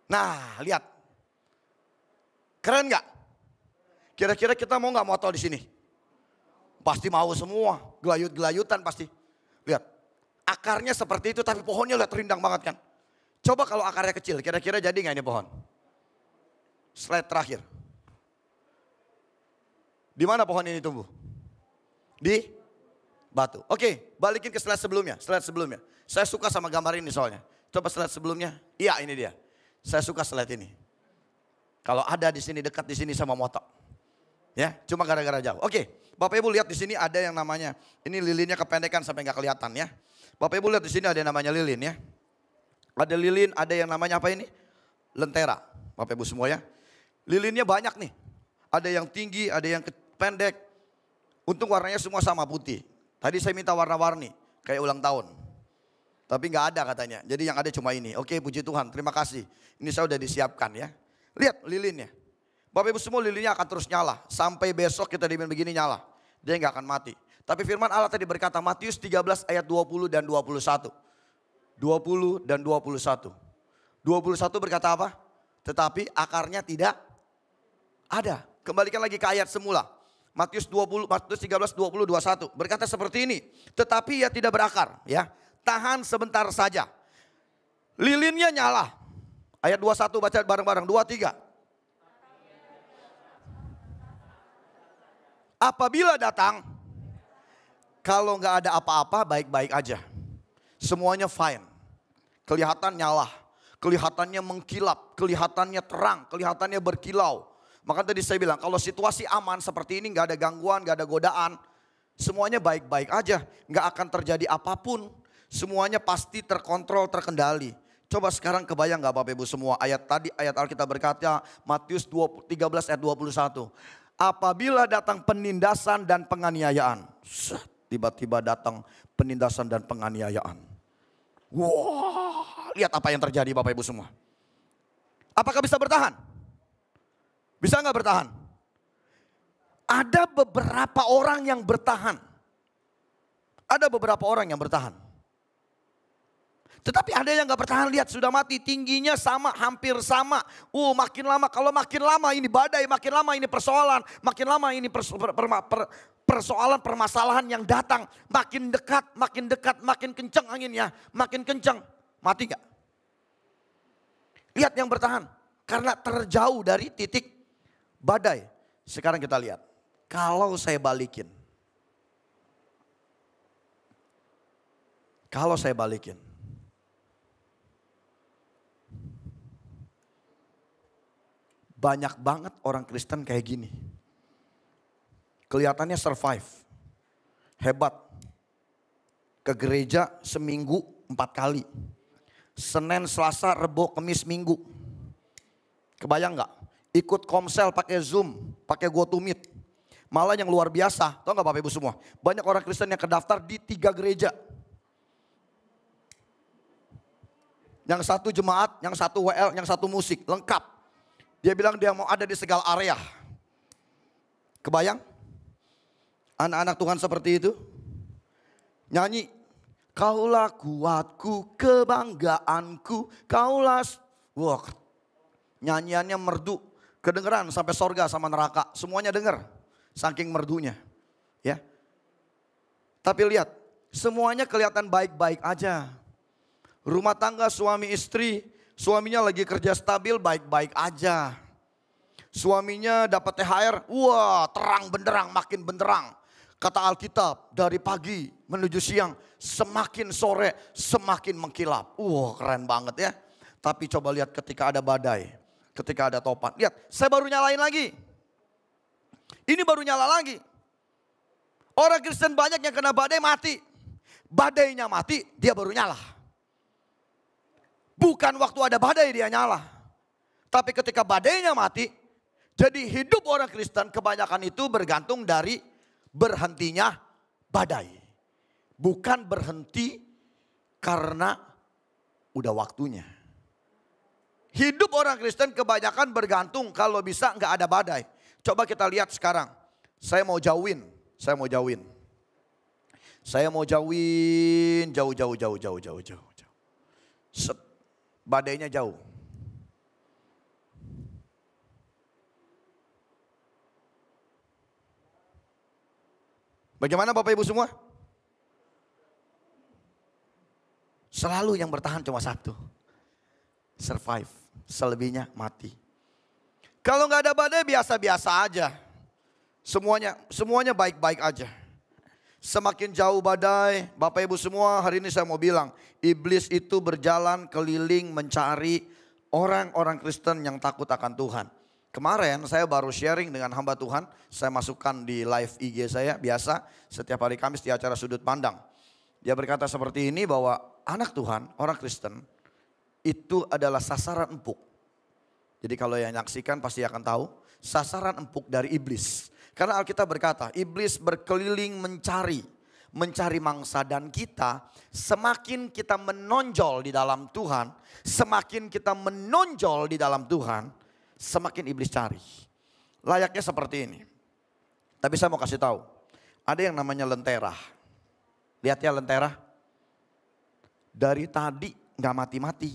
Nah, lihat. Keren gak? Kira-kira kita mau gak moto di sini? Pasti mau semua. Gelayut-gelayutan pasti. Lihat. Akarnya seperti itu tapi pohonnya lihat rindang banget kan. Coba kalau akarnya kecil, kira-kira jadi gak ini pohon? Slide terakhir. Di mana pohon ini tumbuh? Di batu. Oke, balikin ke slide sebelumnya. Saya suka sama gambar ini soalnya. Coba slide sebelumnya. Iya, ini dia. Saya suka slide ini. Kalau ada di sini, dekat di sini sama motok. Ya, cuma gara-gara jauh. Oke, Bapak Ibu lihat di sini ada yang namanya, ini lilinnya kependekan sampai nggak kelihatan ya. Bapak Ibu lihat di sini ada yang namanya lilin ya. Ada lilin, ada yang namanya apa ini? Lentera. Bapak Ibu semua ya. Lilinnya banyak nih. Ada yang tinggi, ada yang pendek. Untung warnanya semua sama putih. Tadi saya minta warna-warni, kayak ulang tahun. Tapi nggak ada katanya. Jadi yang ada cuma ini. Oke, puji Tuhan. Terima kasih. Ini saya udah disiapkan ya. Lihat lilinnya. Bapak Ibu semua lilinnya akan terus nyala. Sampai besok kita dibikin begini nyala. Dia nggak akan mati. Tapi firman Allah tadi berkata Matius 13 ayat 20 dan 21. 20 dan 21. 21 berkata apa? Tetapi akarnya tidak ada. Kembalikan lagi ke ayat semula. Matius 13, 20, 21. Berkata seperti ini. Tetapi ia tidak berakar ya. Tahan sebentar saja. Lilinnya nyala. Ayat 21 baca bareng-bareng. 23. Apabila datang. Kalau nggak ada apa-apa baik-baik aja. Semuanya fine. Kelihatan nyala. Kelihatannya mengkilap. Kelihatannya terang. Kelihatannya berkilau. Maka tadi saya bilang kalau situasi aman seperti ini nggak ada gangguan, nggak ada godaan. Semuanya baik-baik aja. Nggak akan terjadi apapun. Semuanya pasti terkontrol, terkendali. Coba sekarang kebayang gak Bapak Ibu semua. Ayat tadi, ayat Alkitab berkata Matius 13 ayat 21. Apabila datang penindasan dan penganiayaan. Tiba-tiba datang penindasan dan penganiayaan. Wah, lihat apa yang terjadi Bapak Ibu semua. Apakah bisa bertahan? Bisa gak bertahan? Ada beberapa orang yang bertahan. Ada beberapa orang yang bertahan. Tetapi ada yang gak bertahan, lihat sudah mati, tingginya sama, hampir sama. Makin lama, kalau makin lama ini badai, makin lama ini persoalan, makin lama ini persoalan permasalahan yang datang. Makin dekat, makin kencang anginnya, makin kencang. Mati gak? Lihat yang bertahan. Karena terjauh dari titik badai. Sekarang kita lihat. Kalau saya balikin. Kalau saya balikin. Banyak banget orang Kristen kayak gini. Kelihatannya survive. Hebat. Ke gereja seminggu 4 kali. Senin, Selasa, Rebo, Kamis, Minggu. Kebayang gak? Ikut komsel pakai Zoom, pakai GoToMeet. Malah yang luar biasa, tau gak Bapak Ibu semua? Banyak orang Kristen yang kedaftar di 3 gereja. Yang satu jemaat, yang satu WL, yang satu musik, lengkap. Dia bilang dia mau ada di segala area. Kebayang? Anak-anak Tuhan seperti itu. Nyanyi. Kaulah kuatku, kebanggaanku, kaulah. Wah, nyanyiannya merdu. Kedengeran sampai sorga sama neraka. Semuanya dengar. Saking merdunya. Ya. Tapi lihat, semuanya kelihatan baik-baik aja. Rumah tangga suami istri, suaminya lagi kerja stabil baik-baik aja. Suaminya dapat THR, wah terang benderang, makin benderang. Kata Alkitab, dari pagi menuju siang, semakin sore semakin mengkilap. Wah keren banget ya. Tapi coba lihat ketika ada badai, ketika ada topan. Lihat, saya baru nyalain lagi. Ini baru nyala lagi. Orang Kristen banyak yang kena badai mati. Badainya mati, dia baru nyala. Bukan waktu ada badai dia nyala. Tapi ketika badainya mati, jadi hidup orang Kristen kebanyakan itu bergantung dari berhentinya badai. Bukan berhenti karena udah waktunya. Hidup orang Kristen kebanyakan bergantung kalau bisa nggak ada badai. Coba kita lihat sekarang. Saya mau jauhin. Saya mau jauhin jauh. Set. Badainya jauh. Bagaimana Bapak Ibu semua? Selalu yang bertahan cuma satu. Survive. Selebihnya mati. Kalau nggak ada badai biasa-biasa aja. Semuanya baik-baik aja. Semakin jauh badai, Bapak Ibu semua hari ini saya mau bilang. Iblis itu berjalan keliling mencari orang-orang Kristen yang takut akan Tuhan. Kemarin saya baru sharing dengan hamba Tuhan. Saya masukkan di live IG saya biasa setiap hari Kamis di acara Sudut Pandang. Dia berkata seperti ini bahwa anak Tuhan, orang Kristen itu adalah sasaran empuk. Jadi kalau yang menyaksikan pasti akan tahu sasaran empuk dari iblis. Karena Alkitab berkata, iblis berkeliling mencari mangsa dan kita semakin kita menonjol di dalam Tuhan, semakin kita menonjol di dalam Tuhan, semakin iblis cari. Layaknya seperti ini. Tapi saya mau kasih tahu, ada yang namanya lentera. Lihat ya lentera. Dari tadi nggak mati-mati.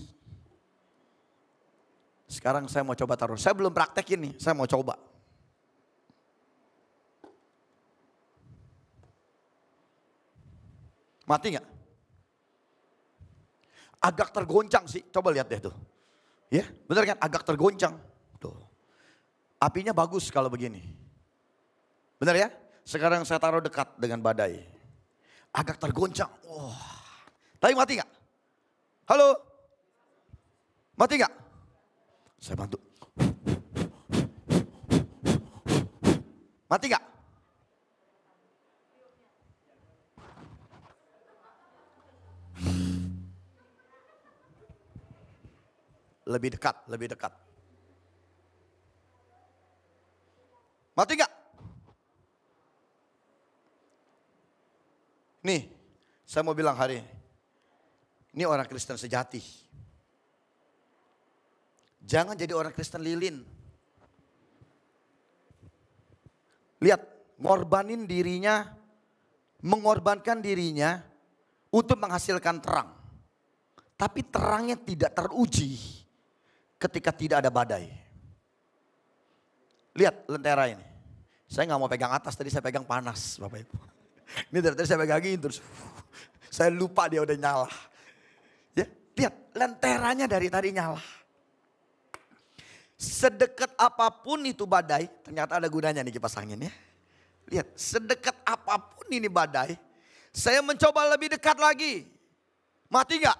Sekarang saya mau coba taruh. Saya belum praktekin nih, saya mau coba. Mati gak? Agak tergoncang sih, coba lihat deh tuh. Ya, bener kan? Agak tergoncang. Tuh. Apinya bagus kalau begini. Bener ya? Sekarang saya taruh dekat dengan badai. Agak tergoncang. Wah. Tapi mati gak? Halo? Mati gak? Saya bantu. Mati gak? Lebih dekat. Mati gak? Nih, saya mau bilang hari ini orang Kristen sejati. Jangan jadi orang Kristen lilin. Lihat, mengorbankan dirinya untuk menghasilkan terang. Tapi terangnya tidak teruji ketika tidak ada badai. Lihat lentera ini. Saya nggak mau pegang atas, tadi saya pegang panas Bapak Ibu. Ini dari tadi saya pegangin terus. Saya lupa dia udah nyala. Ya, lihat lenteranya dari tadi nyala. Sedekat apapun itu badai, ternyata ada gunanya nih kipas angin ya. Lihat, sedekat apapun ini badai, saya mencoba lebih dekat lagi. Mati nggak?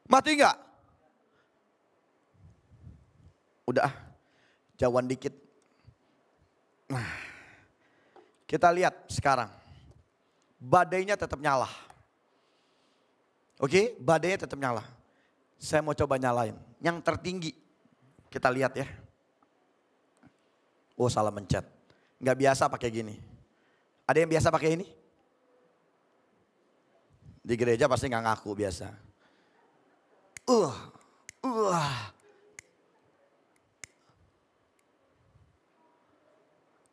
Mati nggak? Udah, jauhan dikit. Nah, kita lihat sekarang. Badainya tetap nyala. Oke, badainya tetap nyala. Saya mau coba nyalain. Yang tertinggi. Kita lihat ya. Oh, salah mencet. Nggak biasa pakai gini. Ada yang biasa pakai ini? Di gereja pasti nggak ngaku biasa.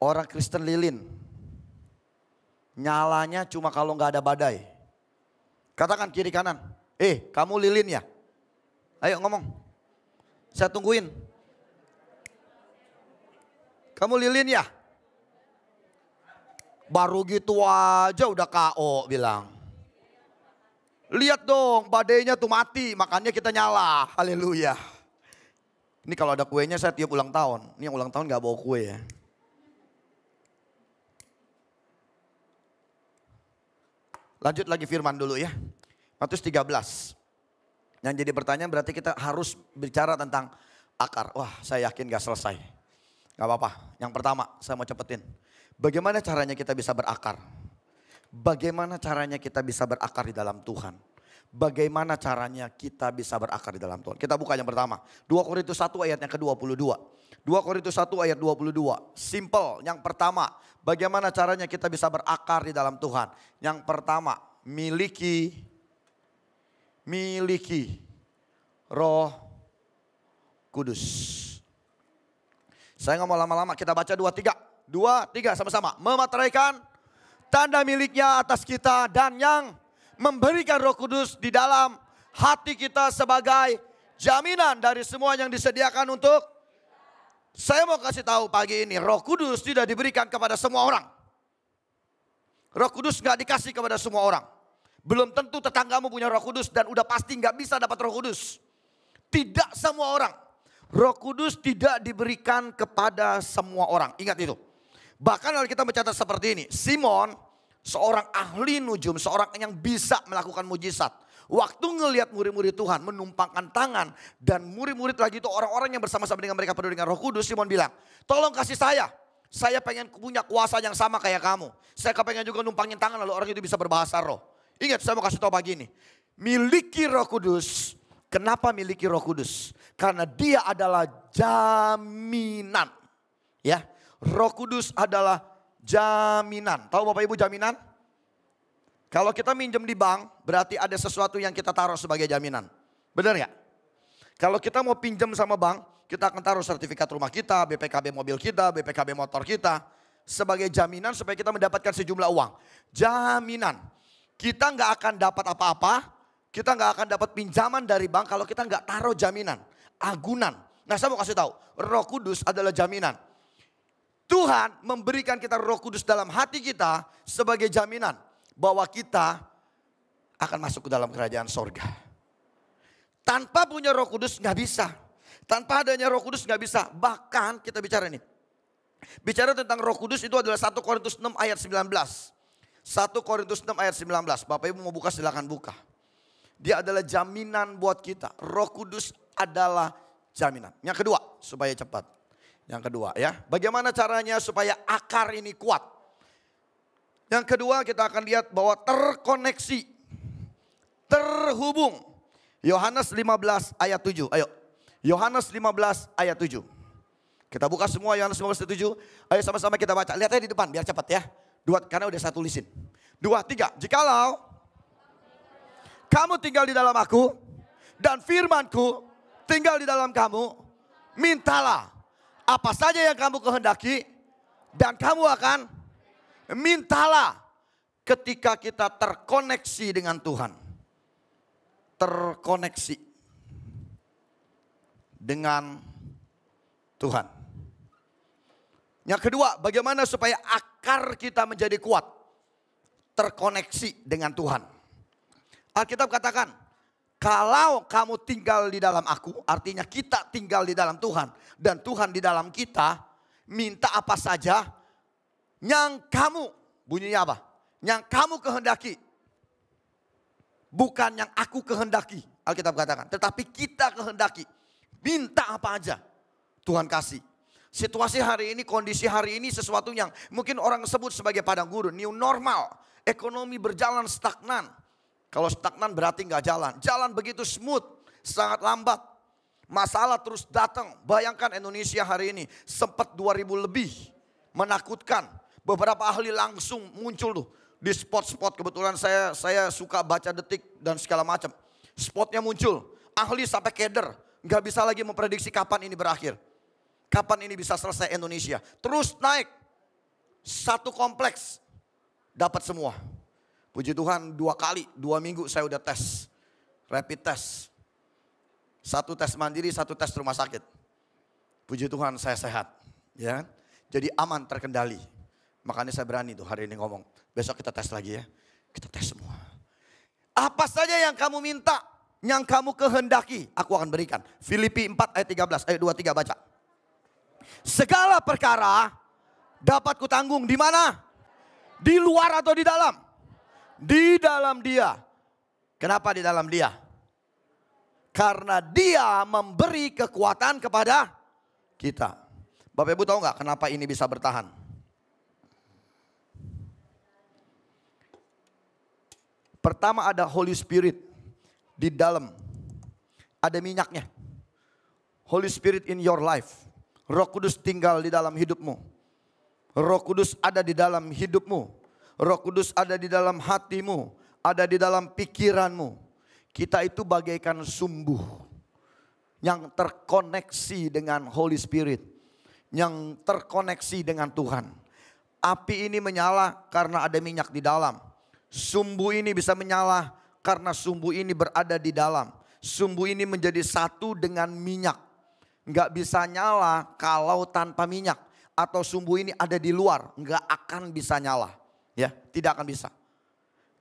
Orang Kristen lilin. Nyalanya cuma kalau nggak ada badai. Katakan kiri kanan. Kamu lilin ya? Ayo ngomong. Saya tungguin. Kamu lilin ya? Baru gitu aja udah KO bilang. Lihat dong badainya tuh mati, makanya kita nyala. Haleluya. Ini kalau ada kuenya saya tiap ulang tahun. Ini yang ulang tahun gak bawa kue ya. Lanjut lagi firman dulu ya. Matius 13. Yang jadi pertanyaan berarti kita harus bicara tentang akar. Wah, saya yakin gak selesai. Gak apa-apa. Yang pertama saya mau cepetin. Bagaimana caranya kita bisa berakar? Bagaimana caranya kita bisa berakar di dalam Tuhan? Bagaimana caranya kita bisa berakar di dalam Tuhan? Kita buka yang pertama. 2 Korintus 1 ayat yang ke-22. 2 Korintus 1 ayat 22. Simple. Yang pertama, bagaimana caranya kita bisa berakar di dalam Tuhan? Yang pertama, miliki Roh Kudus. Saya nggak mau lama-lama, kita baca 2, 3 sama-sama. Memeteraikan tanda miliknya atas kita dan yang memberikan Roh Kudus di dalam hati kita sebagai jaminan dari semua yang disediakan untuk. Saya mau kasih tahu pagi ini, Roh Kudus tidak diberikan kepada semua orang. Roh Kudus nggak dikasih kepada semua orang. Belum tentu tetanggamu punya Roh Kudus dan udah pasti nggak bisa dapat Roh Kudus. Tidak semua orang. Roh Kudus tidak diberikan kepada semua orang. Ingat itu. Bahkan kalau kita mencatat seperti ini. Simon, seorang ahli nujum, seorang yang bisa melakukan mujizat. Waktu ngelihat murid-murid Tuhan menumpangkan tangan. Dan murid-murid lagi itu orang-orang yang bersama-sama dengan mereka penuh dengan Roh Kudus. Simon bilang, tolong kasih saya. Saya pengen punya kuasa yang sama kayak kamu. Saya kepengen juga numpangin tangan lalu orang itu bisa berbahasa roh. Ingat, saya mau kasih tahu pagi ini. Miliki Roh Kudus. Kenapa miliki Roh Kudus? Karena dia adalah jaminan. Ya, Roh Kudus adalah jaminan. Tahu Bapak Ibu jaminan? Kalau kita minjem di bank, berarti ada sesuatu yang kita taruh sebagai jaminan. Benar ya? Kalau kita mau pinjam sama bank, kita akan taruh sertifikat rumah kita, BPKB mobil kita, BPKB motor kita. Sebagai jaminan supaya kita mendapatkan sejumlah uang. Jaminan. Kita nggak akan dapat apa-apa, kita nggak akan dapat pinjaman dari bank kalau kita nggak taruh jaminan, agunan. Nah, saya mau kasih tahu, Roh Kudus adalah jaminan. Tuhan memberikan kita Roh Kudus dalam hati kita sebagai jaminan bahwa kita akan masuk ke dalam kerajaan sorga. Tanpa punya Roh Kudus nggak bisa. Tanpa adanya Roh Kudus nggak bisa. Bahkan kita bicara ini. Bicara tentang Roh Kudus itu adalah 1 Korintus 6 ayat 19. 1 Korintus 6 ayat 19. Bapak Ibu mau buka silakan buka. Dia adalah jaminan buat kita. Roh Kudus adalah jaminan. Yang kedua, supaya cepat. Yang kedua ya. Bagaimana caranya supaya akar ini kuat? Yang kedua kita akan lihat bahwa terkoneksi. Terhubung. Yohanes 15 ayat 7. Ayo. Yohanes 15 ayat 7. Kita buka semua Yohanes 15 ayat 7. Ayo sama-sama kita baca. Lihat aja di depan biar cepat ya. Karena udah saya tulisin. 2, 3. Jikalau kamu tinggal di dalam aku dan firmanku tinggal di dalam kamu, mintalah apa saja yang kamu kehendaki dan kamu akan mintalah. Ketika kita terkoneksi dengan Tuhan. Terkoneksi dengan Tuhan. Yang kedua, bagaimana supaya akar kita menjadi kuat? Terkoneksi dengan Tuhan. Alkitab katakan, Kalau kamu tinggal di dalam aku, artinya kita tinggal di dalam Tuhan. Dan Tuhan di dalam kita, minta apa saja yang kamu, bunyinya apa? Yang kamu kehendaki. Bukan yang aku kehendaki, Alkitab katakan. Tetapi kita kehendaki. Minta apa aja, Tuhan kasih. Situasi hari ini, kondisi hari ini sesuatu yang mungkin orang sebut sebagai padang gurun. New normal, ekonomi berjalan stagnan. Kalau stagnan berarti nggak jalan. Jalan begitu smooth, sangat lambat. Masalah terus datang. Bayangkan Indonesia hari ini sempat 2000 lebih. Menakutkan. Beberapa ahli langsung muncul tuh. Di spot-spot, kebetulan saya suka baca Detik dan segala macam. Spotnya muncul, ahli sampai keder. Gak bisa lagi memprediksi kapan ini berakhir. Kapan ini bisa selesai Indonesia. Terus naik, satu kompleks, dapat semua. Puji Tuhan 2 kali, 2 minggu saya udah tes. Rapid test. 1 tes mandiri, 1 tes rumah sakit. Puji Tuhan saya sehat. Ya, jadi aman, terkendali. Makanya saya berani tuh hari ini ngomong. Besok kita tes lagi ya. Kita tes semua. Apa saja yang kamu minta, yang kamu kehendaki, aku akan berikan. Filipi 4 ayat 13, ayat 23 baca. Segala perkara dapat kutanggung di mana? Di luar atau di dalam? Di dalam Dia. Kenapa di dalam Dia? Karena Dia memberi kekuatan kepada kita. Bapak Ibu tahu nggak kenapa ini bisa bertahan? Pertama ada Holy Spirit di dalam. Ada minyaknya. Holy Spirit in your life. Roh Kudus tinggal di dalam hidupmu. Roh Kudus ada di dalam hidupmu. Roh Kudus ada di dalam hatimu. Ada di dalam pikiranmu. Kita itu bagaikan sumbu yang terkoneksi dengan Holy Spirit. Yang terkoneksi dengan Tuhan. Api ini menyala karena ada minyak di dalam. Sumbu ini bisa menyala karena sumbu ini berada di dalam. Sumbu ini menjadi satu dengan minyak. Nggak bisa nyala kalau tanpa minyak. Atau sumbu ini ada di luar, nggak akan bisa nyala. Ya, tidak akan bisa.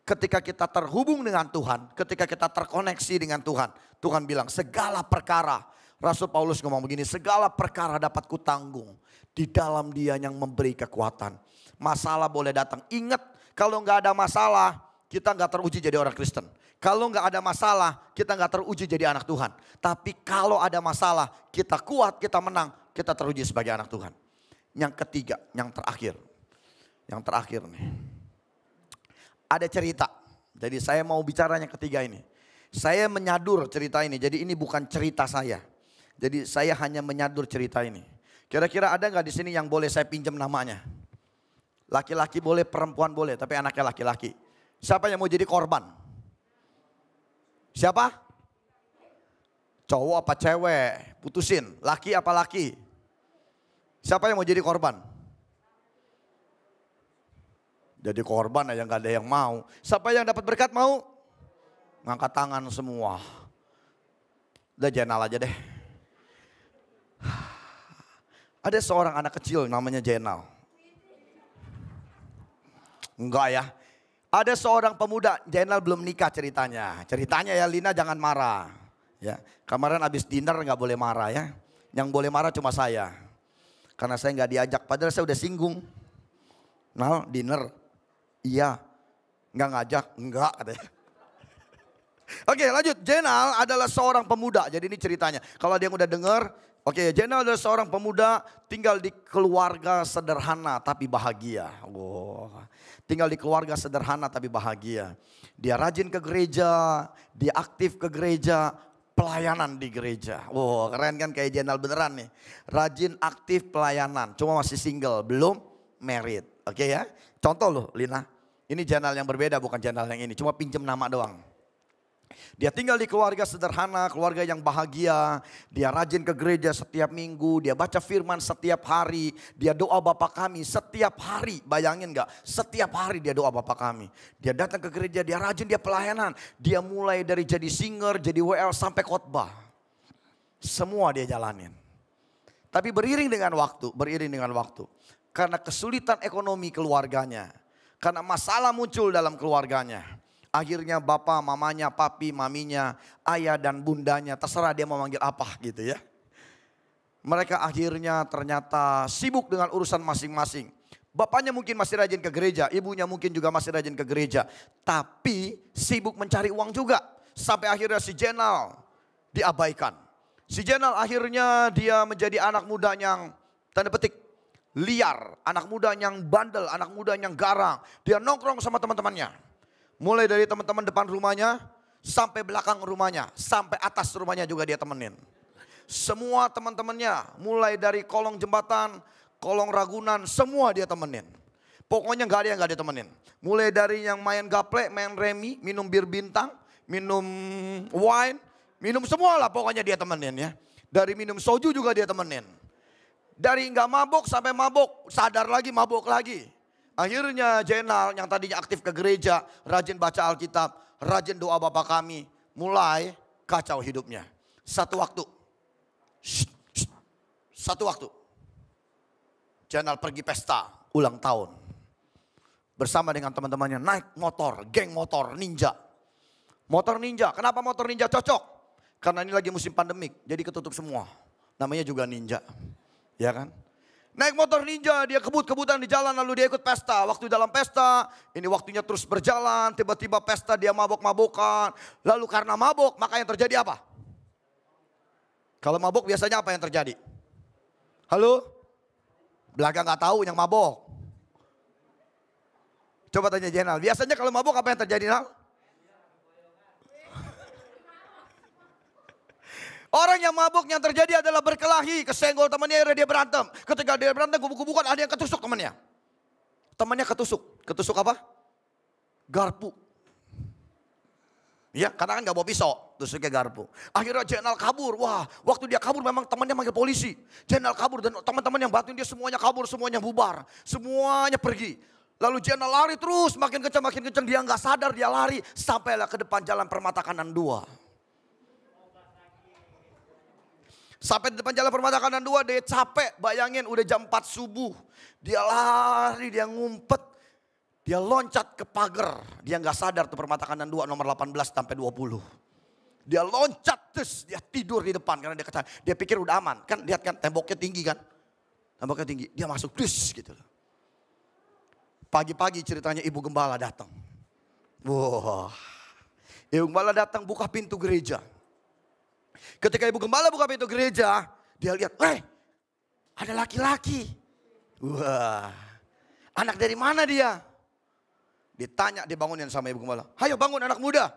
Ketika kita terhubung dengan Tuhan, ketika kita terkoneksi dengan Tuhan. Tuhan bilang segala perkara. Rasul Paulus ngomong begini, segala perkara dapat kutanggung. Di dalam Dia yang memberi kekuatan. Masalah boleh datang, ingat. Kalau nggak ada masalah, kita nggak teruji jadi orang Kristen. Kalau nggak ada masalah, kita nggak teruji jadi anak Tuhan. Tapi kalau ada masalah, kita kuat, kita menang, kita teruji sebagai anak Tuhan. Yang ketiga, yang terakhir. Yang terakhir nih. Ada cerita. Jadi saya mau bicara yang ketiga ini. Saya menyadur cerita ini, jadi ini bukan cerita saya. Jadi saya hanya menyadur cerita ini. Kira-kira ada nggak di sini yang boleh saya pinjam namanya? Laki-laki boleh, perempuan boleh, tapi anaknya laki-laki. Siapa yang mau jadi korban? Siapa? Cowok apa cewek? Putusin, laki apa laki? Siapa yang mau jadi korban? Jadi korban aja gak ada yang mau. Siapa yang dapat berkat mau? Ngangkat tangan semua. Udah Jenal aja deh. Ada seorang anak kecil namanya Jenal. Enggak ya. Ada seorang pemuda, Jenal belum nikah ceritanya. Ceritanya ya Lina jangan marah. Ya, kemarin abis dinner nggak boleh marah ya. Yang boleh marah cuma saya. Karena saya nggak diajak, padahal saya udah singgung. Nah, dinner. Iya. Nggak ngajak, enggak katanya. Oke lanjut, Jenal adalah seorang pemuda. Jadi ini ceritanya. Kalau dia udah dengar, oke, Jenal adalah seorang pemuda tinggal di keluarga sederhana tapi bahagia. Wow. Tinggal di keluarga sederhana tapi bahagia. Dia rajin ke gereja, dia aktif ke gereja, pelayanan di gereja. Wow, keren kan kayak Jenal beneran nih. Rajin, aktif, pelayanan. Cuma masih single, belum married. Oke ya. Contoh loh Lina. Ini Jenal yang berbeda, bukan Jenal yang ini. Cuma pinjem nama doang. Dia tinggal di keluarga sederhana, keluarga yang bahagia. Dia rajin ke gereja setiap minggu, dia baca firman setiap hari. Dia doa Bapa Kami setiap hari, bayangin gak? Setiap hari dia doa Bapa Kami. Dia datang ke gereja, dia rajin, dia pelayanan. Dia mulai dari jadi singer, jadi WL sampai khotbah. Semua dia jalanin. Tapi beriring dengan waktu. Karena kesulitan ekonomi keluarganya. Karena masalah muncul dalam keluarganya. Akhirnya bapak, mamanya, papi, maminya, ayah dan bundanya, terserah dia mau manggil apa gitu ya. Mereka akhirnya ternyata sibuk dengan urusan masing-masing. Bapaknya mungkin masih rajin ke gereja, ibunya mungkin juga masih rajin ke gereja. Tapi sibuk mencari uang juga. Sampai akhirnya si Jenal diabaikan. Si Jenal akhirnya dia menjadi anak muda yang tanda petik liar. Anak muda yang bandel, anak muda yang garang. Dia nongkrong sama teman-temannya. Mulai dari teman-teman depan rumahnya, sampai belakang rumahnya, sampai atas rumahnya juga dia temenin. Semua teman-temannya, mulai dari kolong jembatan, kolong Ragunan, semua dia temenin. Pokoknya gak ada yang gak dia temenin. Mulai dari yang main gaplek, main remi, minum bir bintang, minum wine, minum semua lah pokoknya dia temenin ya. Dari minum soju juga dia temenin. Dari gak mabuk sampai mabuk, sadar lagi mabuk lagi. Akhirnya Jenal yang tadinya aktif ke gereja, rajin baca Alkitab, rajin doa Bapa Kami, mulai kacau hidupnya. Satu waktu, Jenal pergi pesta ulang tahun. Bersama dengan teman-temannya naik motor, geng motor ninja. Motor ninja, kenapa motor ninja cocok? Karena ini lagi musim pandemik, jadi ketutup semua. Namanya juga ninja, ya kan? Naik motor ninja, dia kebut-kebutan di jalan lalu dia ikut pesta. Waktu dalam pesta, ini waktunya terus berjalan. Tiba-tiba pesta dia mabok-mabokan. Lalu karena mabok, maka yang terjadi apa? Kalau mabok biasanya apa yang terjadi? Halo? Belaga gak tahu yang mabok. Coba tanya Jenal, biasanya kalau mabok apa yang terjadi Nal? Orang yang mabuk yang terjadi adalah berkelahi, kesenggol temannya, akhirnya dia berantem. Ketika dia berantem, kubu-kubukan ada yang ketusuk temannya. Temannya ketusuk. Ketusuk apa? Garpu. Ya, karena kan gak bawa pisau, tusuknya garpu. Akhirnya Jenal kabur. Wah, waktu dia kabur memang temannya manggil polisi. Jenal kabur dan teman-teman yang bantuin dia semuanya kabur, semuanya bubar. Semuanya pergi. Lalu Jenal lari terus, makin kencang. Dia gak sadar, dia lari. Sampailah ke depan jalan Permata Kanan 2. Sampai di depan jalan Permata Kanan 2 dia capek, bayangin udah jam 4 subuh. Dia lari, dia ngumpet, dia loncat ke pagar. Dia gak sadar tuh Permata Kanan 2 nomor 18 sampai 20. Dia loncat terus, dia tidur di depan karena dia kecil. Dia pikir udah aman, kan lihat kan temboknya tinggi kan. Temboknya tinggi, dia masuk terus gitu. Pagi-pagi ceritanya Ibu Gembala datang. Wah, Ibu Gembala datang buka pintu gereja. Ketika Ibu Gembala buka pintu gereja, dia lihat, ada laki-laki. Wah, anak dari mana dia? Ditanya, dibangunin sama Ibu Gembala. Hayo bangun anak muda.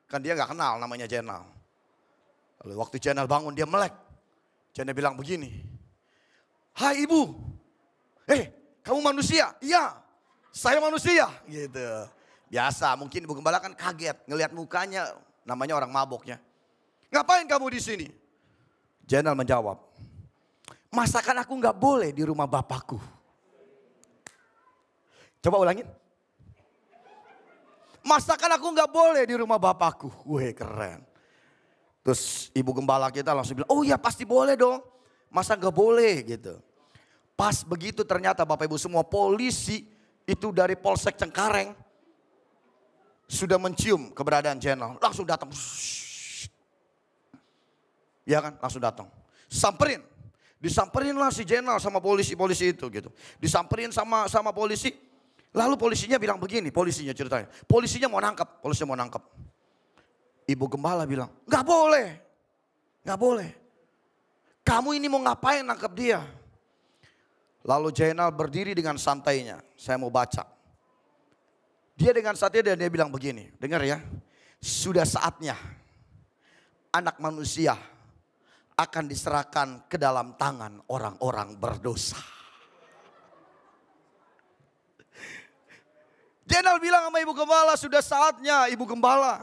Kan dia gak kenal namanya Jenal. Lalu waktu Jenal bangun dia melek. Jenal bilang begini. Hai ibu, kamu manusia? Iya, saya manusia. Gitu. Biasa mungkin Ibu Gembala kan kaget ngelihat mukanya, namanya orang maboknya. Ngapain kamu di sini? Jenal menjawab, masakan aku gak boleh di rumah bapakku. Coba ulangin. Masakan aku gak boleh di rumah bapakku. Wih keren. Terus Ibu Gembala kita langsung bilang, oh ya pasti boleh dong. Masa gak boleh gitu. Pas begitu ternyata Bapak Ibu semua polisi itu dari Polsek Cengkareng. Sudah mencium keberadaan Jenal. Langsung datang. Ya kan, langsung datang. Samperin. Disamperin lah si Jenal sama polisi-polisi itu gitu. Disamperin sama polisi. Lalu polisinya bilang begini, polisinya ceritanya. Polisinya mau nangkep. Ibu Gembala bilang, gak boleh. Gak boleh. Kamu ini mau ngapain nangkep dia? Lalu Jenal berdiri dengan santainya. Saya mau baca. Dia dengan santai dan dia bilang begini. Dengar ya. Sudah saatnya anak manusia akan diserahkan ke dalam tangan orang-orang berdosa. Jenal bilang sama Ibu Gembala, sudah saatnya Ibu Gembala.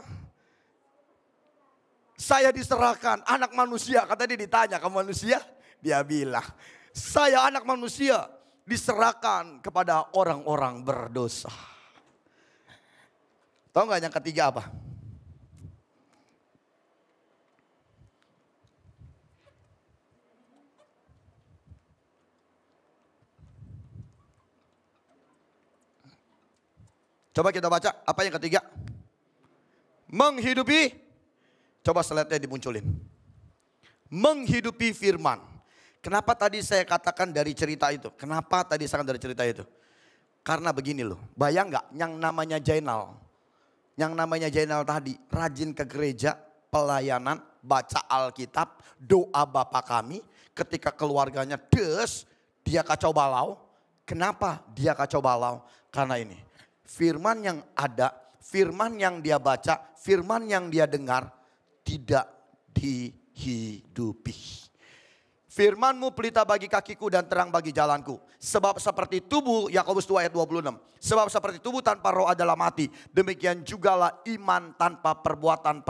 Saya diserahkan, anak manusia. Kata dia ditanya, kamu manusia? Dia bilang, saya anak manusia diserahkan kepada orang-orang berdosa. Tahu gak yang ketiga apa? Coba kita baca apa yang ketiga. Menghidupi, coba slide-nya dimunculin. Menghidupi firman. Kenapa tadi saya katakan dari cerita itu? Kenapa tadi saya katakan dari cerita itu? Karena begini loh, bayang gak yang namanya Jainal. Yang namanya Jainal tadi rajin ke gereja, pelayanan, baca Alkitab, doa Bapa kami. Ketika keluarganya dia kacau balau. Kenapa dia kacau balau? Karena ini, firman yang ada, firman yang dia baca, firman yang dia dengar tidak dihidupi. Firman-Mu pelita bagi kakiku dan terang bagi jalanku. Sebab seperti tubuh, Yakobus 2 ayat 26. Sebab seperti tubuh tanpa roh adalah mati. Demikian jugalah iman tanpa perbuatan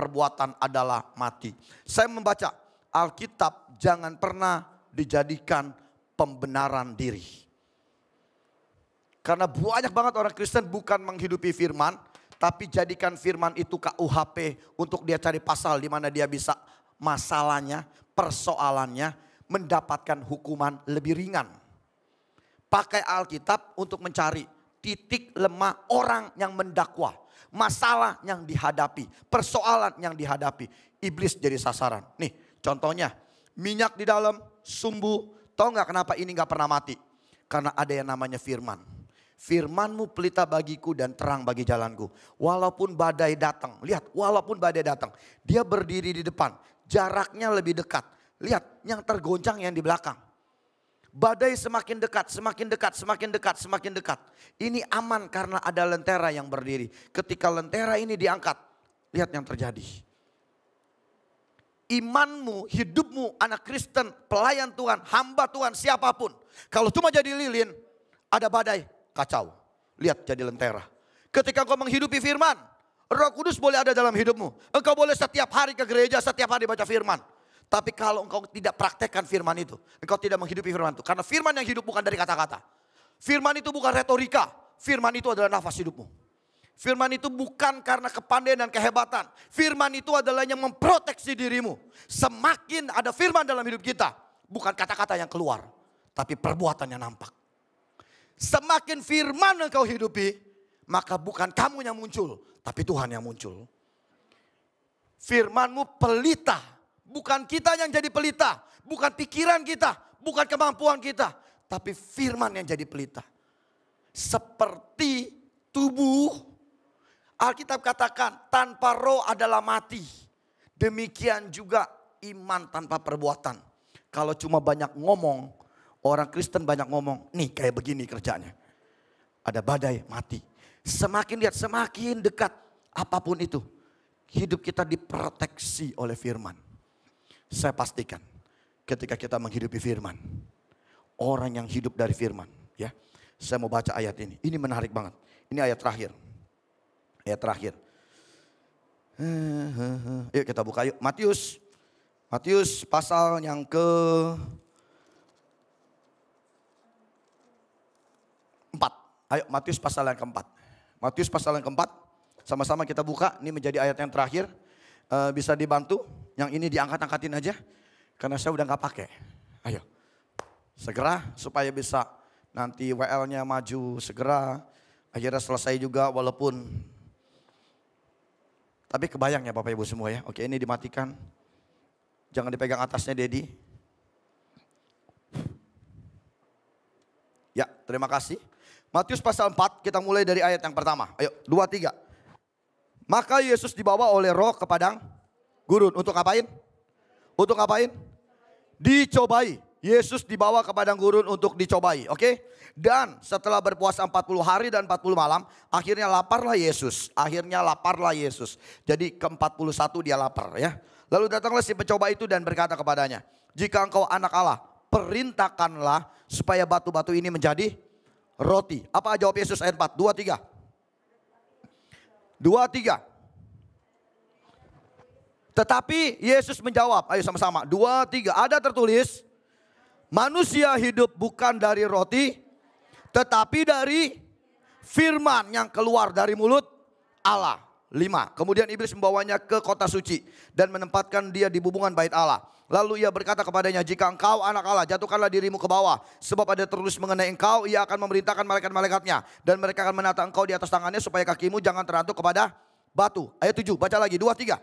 adalah mati. Saya membaca Alkitab jangan pernah dijadikan pembenaran diri. Karena banyak banget orang Kristen bukan menghidupi firman. Tapi jadikan firman itu KUHP untuk dia cari pasal di mana dia bisa masalahnya, persoalannya mendapatkan hukuman lebih ringan. Pakai Alkitab untuk mencari titik lemah orang yang mendakwa. Masalah yang dihadapi, persoalan yang dihadapi. Iblis jadi sasaran. Nih contohnya minyak di dalam sumbu. Tahu gak kenapa ini gak pernah mati? Karena ada yang namanya firman. Firman-Mu pelita bagiku dan terang bagi jalanku. Walaupun badai datang, lihat walaupun badai datang. Dia berdiri di depan, jaraknya lebih dekat. Lihat yang tergoncang yang di belakang. Badai semakin dekat, semakin dekat, semakin dekat, semakin dekat. Ini aman karena ada lentera yang berdiri. Ketika lentera ini diangkat, lihat yang terjadi. Imanmu, hidupmu, anak Kristen, pelayan Tuhan, hamba Tuhan, siapapun. Kalau cuma jadi lilin, ada badai. Kacau, lihat jadi lentera. Ketika engkau menghidupi firman, Roh Kudus boleh ada dalam hidupmu. Engkau boleh setiap hari ke gereja, setiap hari baca firman. Tapi kalau engkau tidak praktekkan firman itu, engkau tidak menghidupi firman itu. Karena firman yang hidup bukan dari kata-kata. Firman itu bukan retorika, firman itu adalah nafas hidupmu. Firman itu bukan karena kepandaian dan kehebatan. Firman itu adalah yang memproteksi dirimu. Semakin ada firman dalam hidup kita, bukan kata-kata yang keluar, tapi perbuatan yang nampak. Semakin firman engkau hidupi, maka bukan kamu yang muncul, tapi Tuhan yang muncul. Firman-Mu pelita, bukan kita yang jadi pelita, bukan pikiran kita, bukan kemampuan kita, tapi firman yang jadi pelita. Seperti tubuh, Alkitab katakan tanpa roh adalah mati. Demikian juga iman tanpa perbuatan. Kalau cuma banyak ngomong, orang Kristen banyak ngomong, nih kayak begini kerjanya. Ada badai, mati. Semakin lihat, semakin dekat apapun itu. Hidup kita diproteksi oleh firman. Saya pastikan ketika kita menghidupi firman. Orang yang hidup dari firman. Ya, saya mau baca ayat ini. Ini menarik banget. Ini ayat terakhir. Ayat terakhir. Yuk kita buka yuk. Matius pasal yang ke 4. Ayo Matius pasal yang keempat. Matius pasal yang keempat. Sama-sama kita buka. Ini menjadi ayat yang terakhir. Bisa dibantu. Yang ini diangkat-angkatin aja. Karena saya udah gak pakai. Ayo. Segera supaya bisa nanti WL-nya maju segera. Akhirnya selesai juga walaupun. Tapi kebayang ya Bapak Ibu semua ya. Oke ini dimatikan. Jangan dipegang atasnya Dedi. Ya terima kasih. Matius pasal 4 kita mulai dari ayat yang pertama. Ayo 2, 3. Maka Yesus dibawa oleh roh ke padang gurun. Untuk ngapain? Untuk ngapain? Dicobai. Yesus dibawa ke padang gurun untuk dicobai. Oke? Dan setelah berpuasa 40 hari dan 40 malam. Akhirnya laparlah Yesus. Jadi ke-41 dia lapar ya. Lalu datanglah si pencoba itu dan berkata kepadanya. Jika engkau anak Allah, perintahkanlah supaya batu-batu ini menjadi roti. Apa jawab Yesus ayat 4? 2, 3. 2, 3. Tetapi Yesus menjawab. Ayo sama-sama. 2, 3. Ada tertulis. Manusia hidup bukan dari roti. Tetapi dari firman yang keluar dari mulut Allah. 5. Kemudian iblis membawanya ke kota suci. Dan menempatkan dia di bubungan bait Allah. Lalu ia berkata kepadanya, jika engkau anak Allah, jatuhkanlah dirimu ke bawah. Sebab ada tertulis mengenai engkau, ia akan memerintahkan malaikat-malaikatnya. Dan mereka akan menata engkau di atas tangannya supaya kakimu jangan terantuk kepada batu. Ayat 7, baca lagi, 2, 3.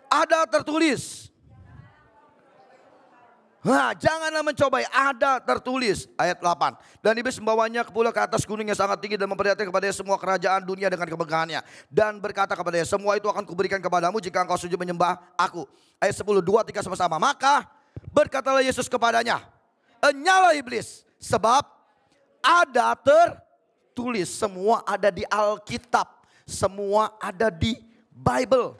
Ada tertulis. Nah, janganlah mencobai, ada tertulis. Ayat 8. Dan iblis membawanya pula ke atas gunung yang sangat tinggi dan memperlihatkan kepadanya semua kerajaan dunia dengan kemegahannya. Dan berkata kepadanya, semua itu akan kuberikan kepadamu jika engkau sujud menyembah aku. Ayat 10, 2, 3 sama-sama. Maka berkatalah Yesus kepadanya, enyalah iblis, sebab ada tertulis. Semua ada di Alkitab, semua ada di Bible.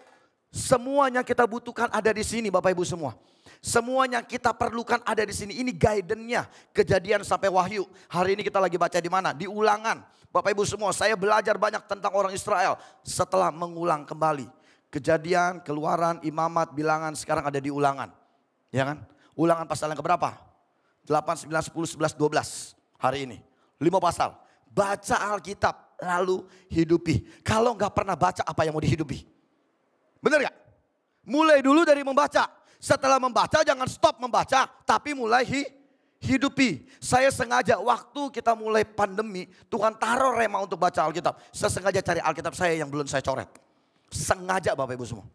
Semuanya kita butuhkan ada di sini Bapak Ibu semua. Semuanya kita perlukan ada di sini. Ini guidance-nya, Kejadian sampai Wahyu. Hari ini kita lagi baca di mana? Di Ulangan. Bapak Ibu semua, saya belajar banyak tentang orang Israel setelah mengulang kembali. Kejadian, Keluaran, Imamat, Bilangan, sekarang ada di Ulangan. Ya kan? Ulangan pasal yang keberapa? 8, 9, 10, 11, 12 hari ini. 5 pasal. Baca Alkitab lalu hidupi. Kalau nggak pernah baca, apa yang mau dihidupi? Benar gak? Mulai dulu dari membaca. Setelah membaca jangan stop membaca, tapi mulai hidupi. Saya sengaja waktu kita mulai pandemi, Tuhan taruh rema untuk baca Alkitab. Saya sengaja cari Alkitab saya yang belum saya coret. Sengaja Bapak Ibu semua.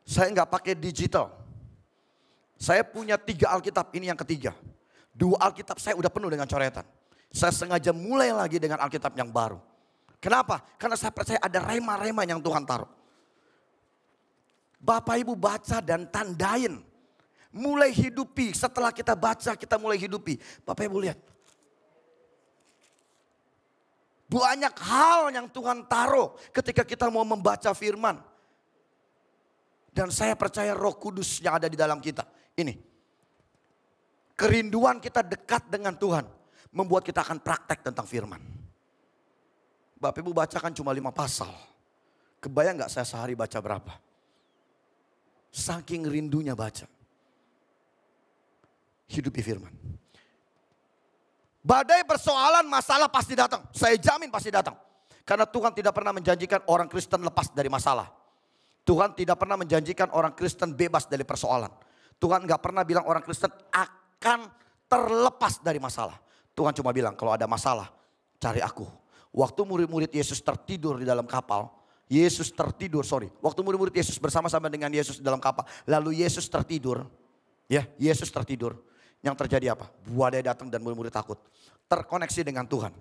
Saya nggak pakai digital. Saya punya 3 Alkitab, ini yang ketiga. 2 Alkitab saya udah penuh dengan coretan. Saya sengaja mulai lagi dengan Alkitab yang baru. Kenapa? Karena saya percaya ada rema-rema yang Tuhan taruh. Bapak Ibu baca dan tandain. Mulai hidupi. Setelah kita baca kita mulai hidupi. Bapak Ibu lihat. Banyak hal yang Tuhan taruh ketika kita mau membaca firman. Dan saya percaya Roh Kudus yang ada di dalam kita. Ini. Kerinduan kita dekat dengan Tuhan. Membuat kita akan praktek tentang firman. Bapak Ibu bacakan cuma 5 pasal. Kebayang gak saya sehari baca berapa? Saking rindunya baca. Hidupi firman. Badai persoalan masalah pasti datang. Saya jamin pasti datang. Karena Tuhan tidak pernah menjanjikan orang Kristen lepas dari masalah. Tuhan tidak pernah menjanjikan orang Kristen bebas dari persoalan. Tuhan gak pernah bilang orang Kristen akan terlepas dari masalah. Tuhan cuma bilang kalau ada masalah cari aku. Waktu murid-murid Yesus tertidur di dalam kapal. Waktu murid-murid Yesus bersama-sama dengan Yesus di dalam kapal. Lalu Yesus tertidur. Ya, Yesus tertidur. Yang terjadi apa? Badai datang dan murid-murid takut. Terkoneksi dengan Tuhan.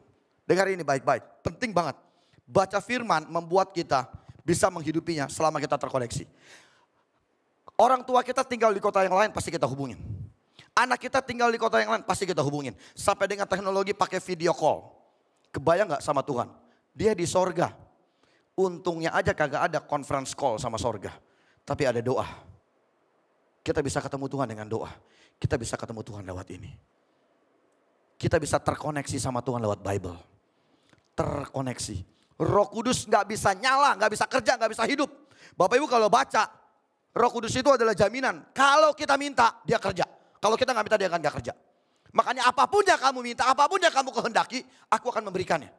Dengar ini baik-baik. Penting banget. Baca firman membuat kita bisa menghidupinya selama kita terkoneksi. Orang tua kita tinggal di kota yang lain pasti kita hubungin. Anak kita tinggal di kota yang lain pasti kita hubungin. Sampai dengan teknologi pakai video call. Kebayang gak sama Tuhan? Dia di sorga. Untungnya aja kagak ada conference call sama sorga. Tapi ada doa. Kita bisa ketemu Tuhan dengan doa. Kita bisa ketemu Tuhan lewat ini. Kita bisa terkoneksi sama Tuhan lewat Bible. Terkoneksi. Roh Kudus gak bisa nyala, gak bisa kerja, gak bisa hidup. Bapak Ibu kalau baca, Roh Kudus itu adalah jaminan. Kalau kita minta, dia kerja. Kalau kita gak minta, dia akan gak kerja. Makanya apapun yang kamu minta, apapun yang kamu kehendaki, aku akan memberikannya.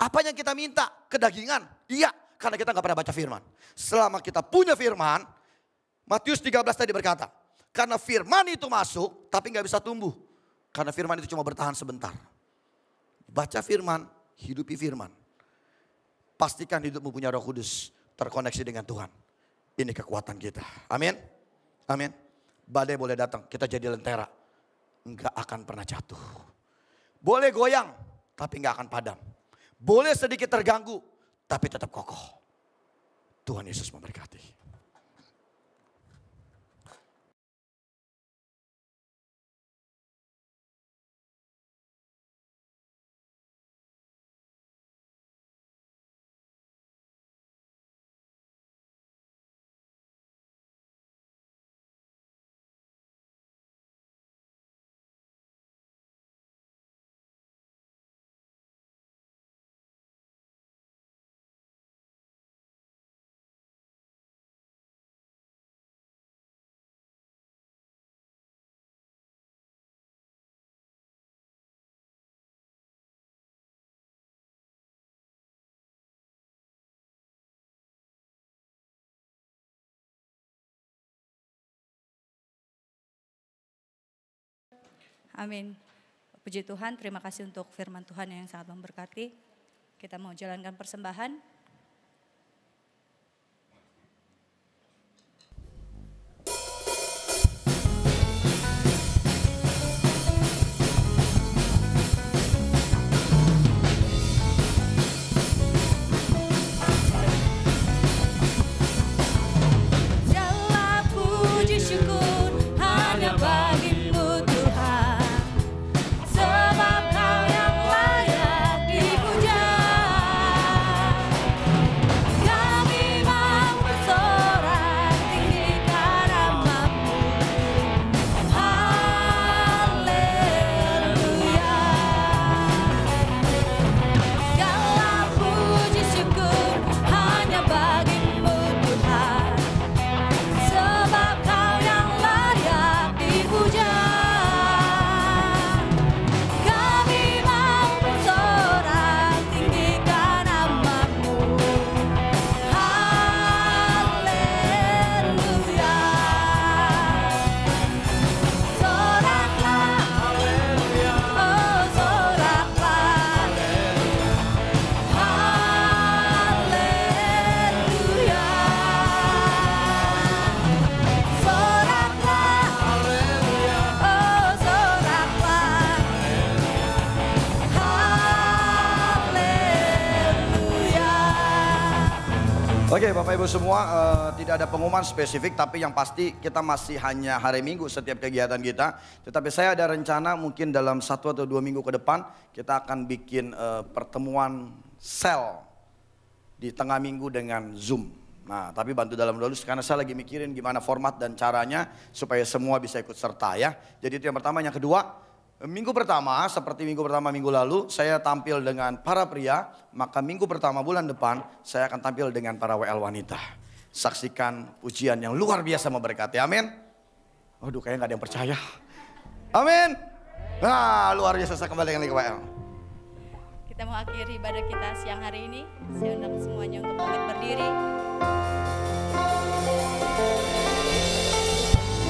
Apa yang kita minta? Kedagingan? Iya, karena kita gak pernah baca firman. Selama kita punya firman, Matius 13 tadi berkata, karena firman itu masuk, tapi gak bisa tumbuh. Karena firman itu cuma bertahan sebentar. Baca firman, hidupi firman. Pastikan hidupmu punya Roh Kudus, terkoneksi dengan Tuhan. Ini kekuatan kita. Amin. Amin. Badai boleh datang, kita jadi lentera. Enggak akan pernah jatuh. Boleh goyang, tapi enggak akan padam. Boleh sedikit terganggu, tapi tetap kokoh. Tuhan Yesus memberkati. Amin. Puji Tuhan, terima kasih untuk firman Tuhan yang sangat memberkati. Kita mau jalankan persembahan. Oke Bapak Ibu semua, tidak ada pengumuman spesifik, tapi yang pasti kita masih hanya hari Minggu setiap kegiatan kita. Tetapi saya ada rencana mungkin dalam 1 atau 2 minggu ke depan kita akan bikin pertemuan sel di tengah minggu dengan Zoom. Nah tapi bantu dalam dulu karena saya lagi mikirin gimana format dan caranya supaya semua bisa ikut serta ya. Jadi itu yang pertama. Yang kedua, minggu pertama seperti minggu pertama minggu lalu saya tampil dengan para pria, maka minggu pertama bulan depan saya akan tampil dengan para WL wanita. Saksikan ujian yang luar biasa memberkati, amin. Waduh kayaknya gak ada yang percaya. Amin. Nah luar biasa, saya kembali lagi ke WL. Kita mau akhiri ibadah kita siang hari ini. Saya undang semuanya untuk bangkit berdiri.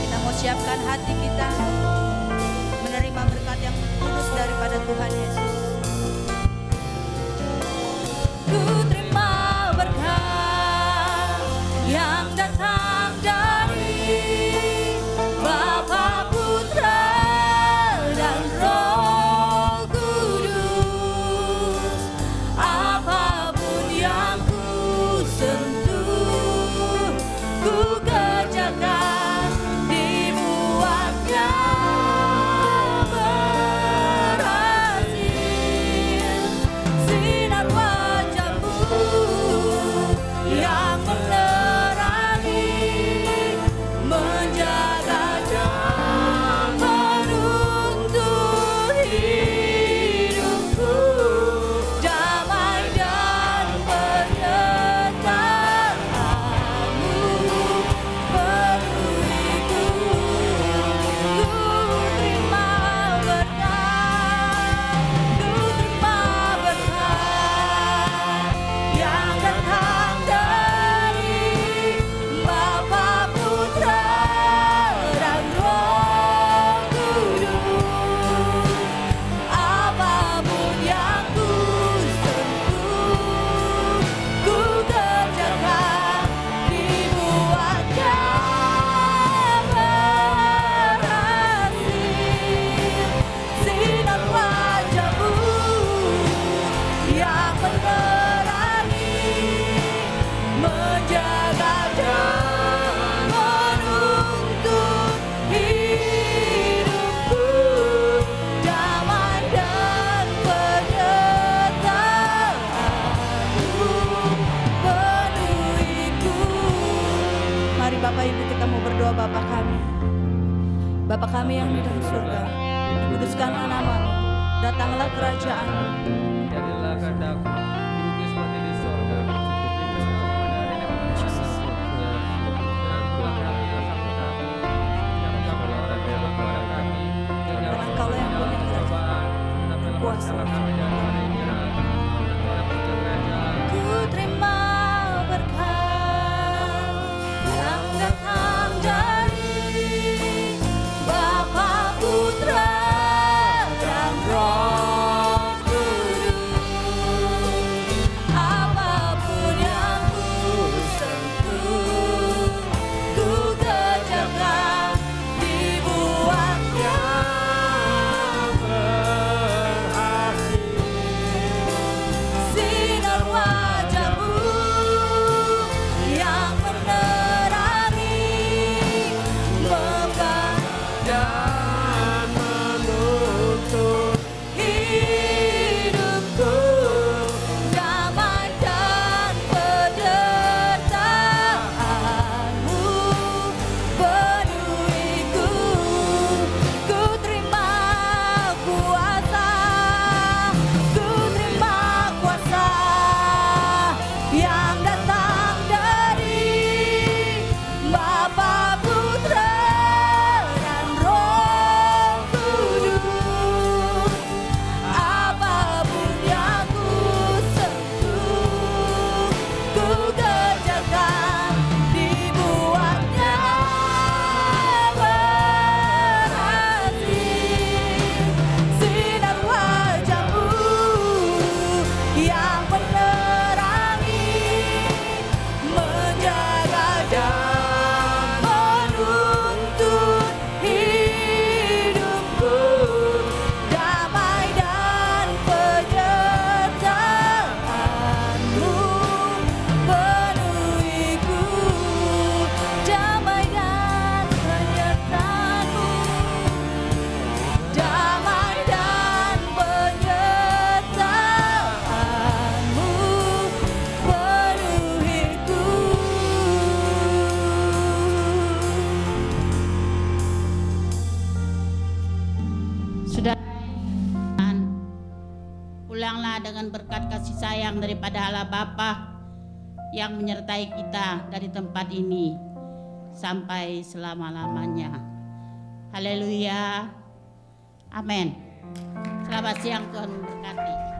Kita mau siapkan hati kita menerima berkat yang kudus daripada Tuhan Yesus. Ku terima berkat yang datang dari Bapa, Putra, dan Roh Kudus. Apapun yang ku sentuh, ku kerjakan dibuatnya Bapa kami. Bapa kami yang di dalam surga, dikuduskanlah namamu, datanglah kerajaan-Mu. Jadilah kehendak-Mu di bumi seperti di surga. Dan Engkaulah yang punya kerajaan, kuasa. Ku terima berkat yang datang dari Bapa, Putra, dan Roh Kudus. dengan berkat kasih sayang daripada Allah Bapa yang menyertai kita dari tempat ini sampai selama-lamanya. Haleluya. Amin. Selamat siang, Tuhan memberkati.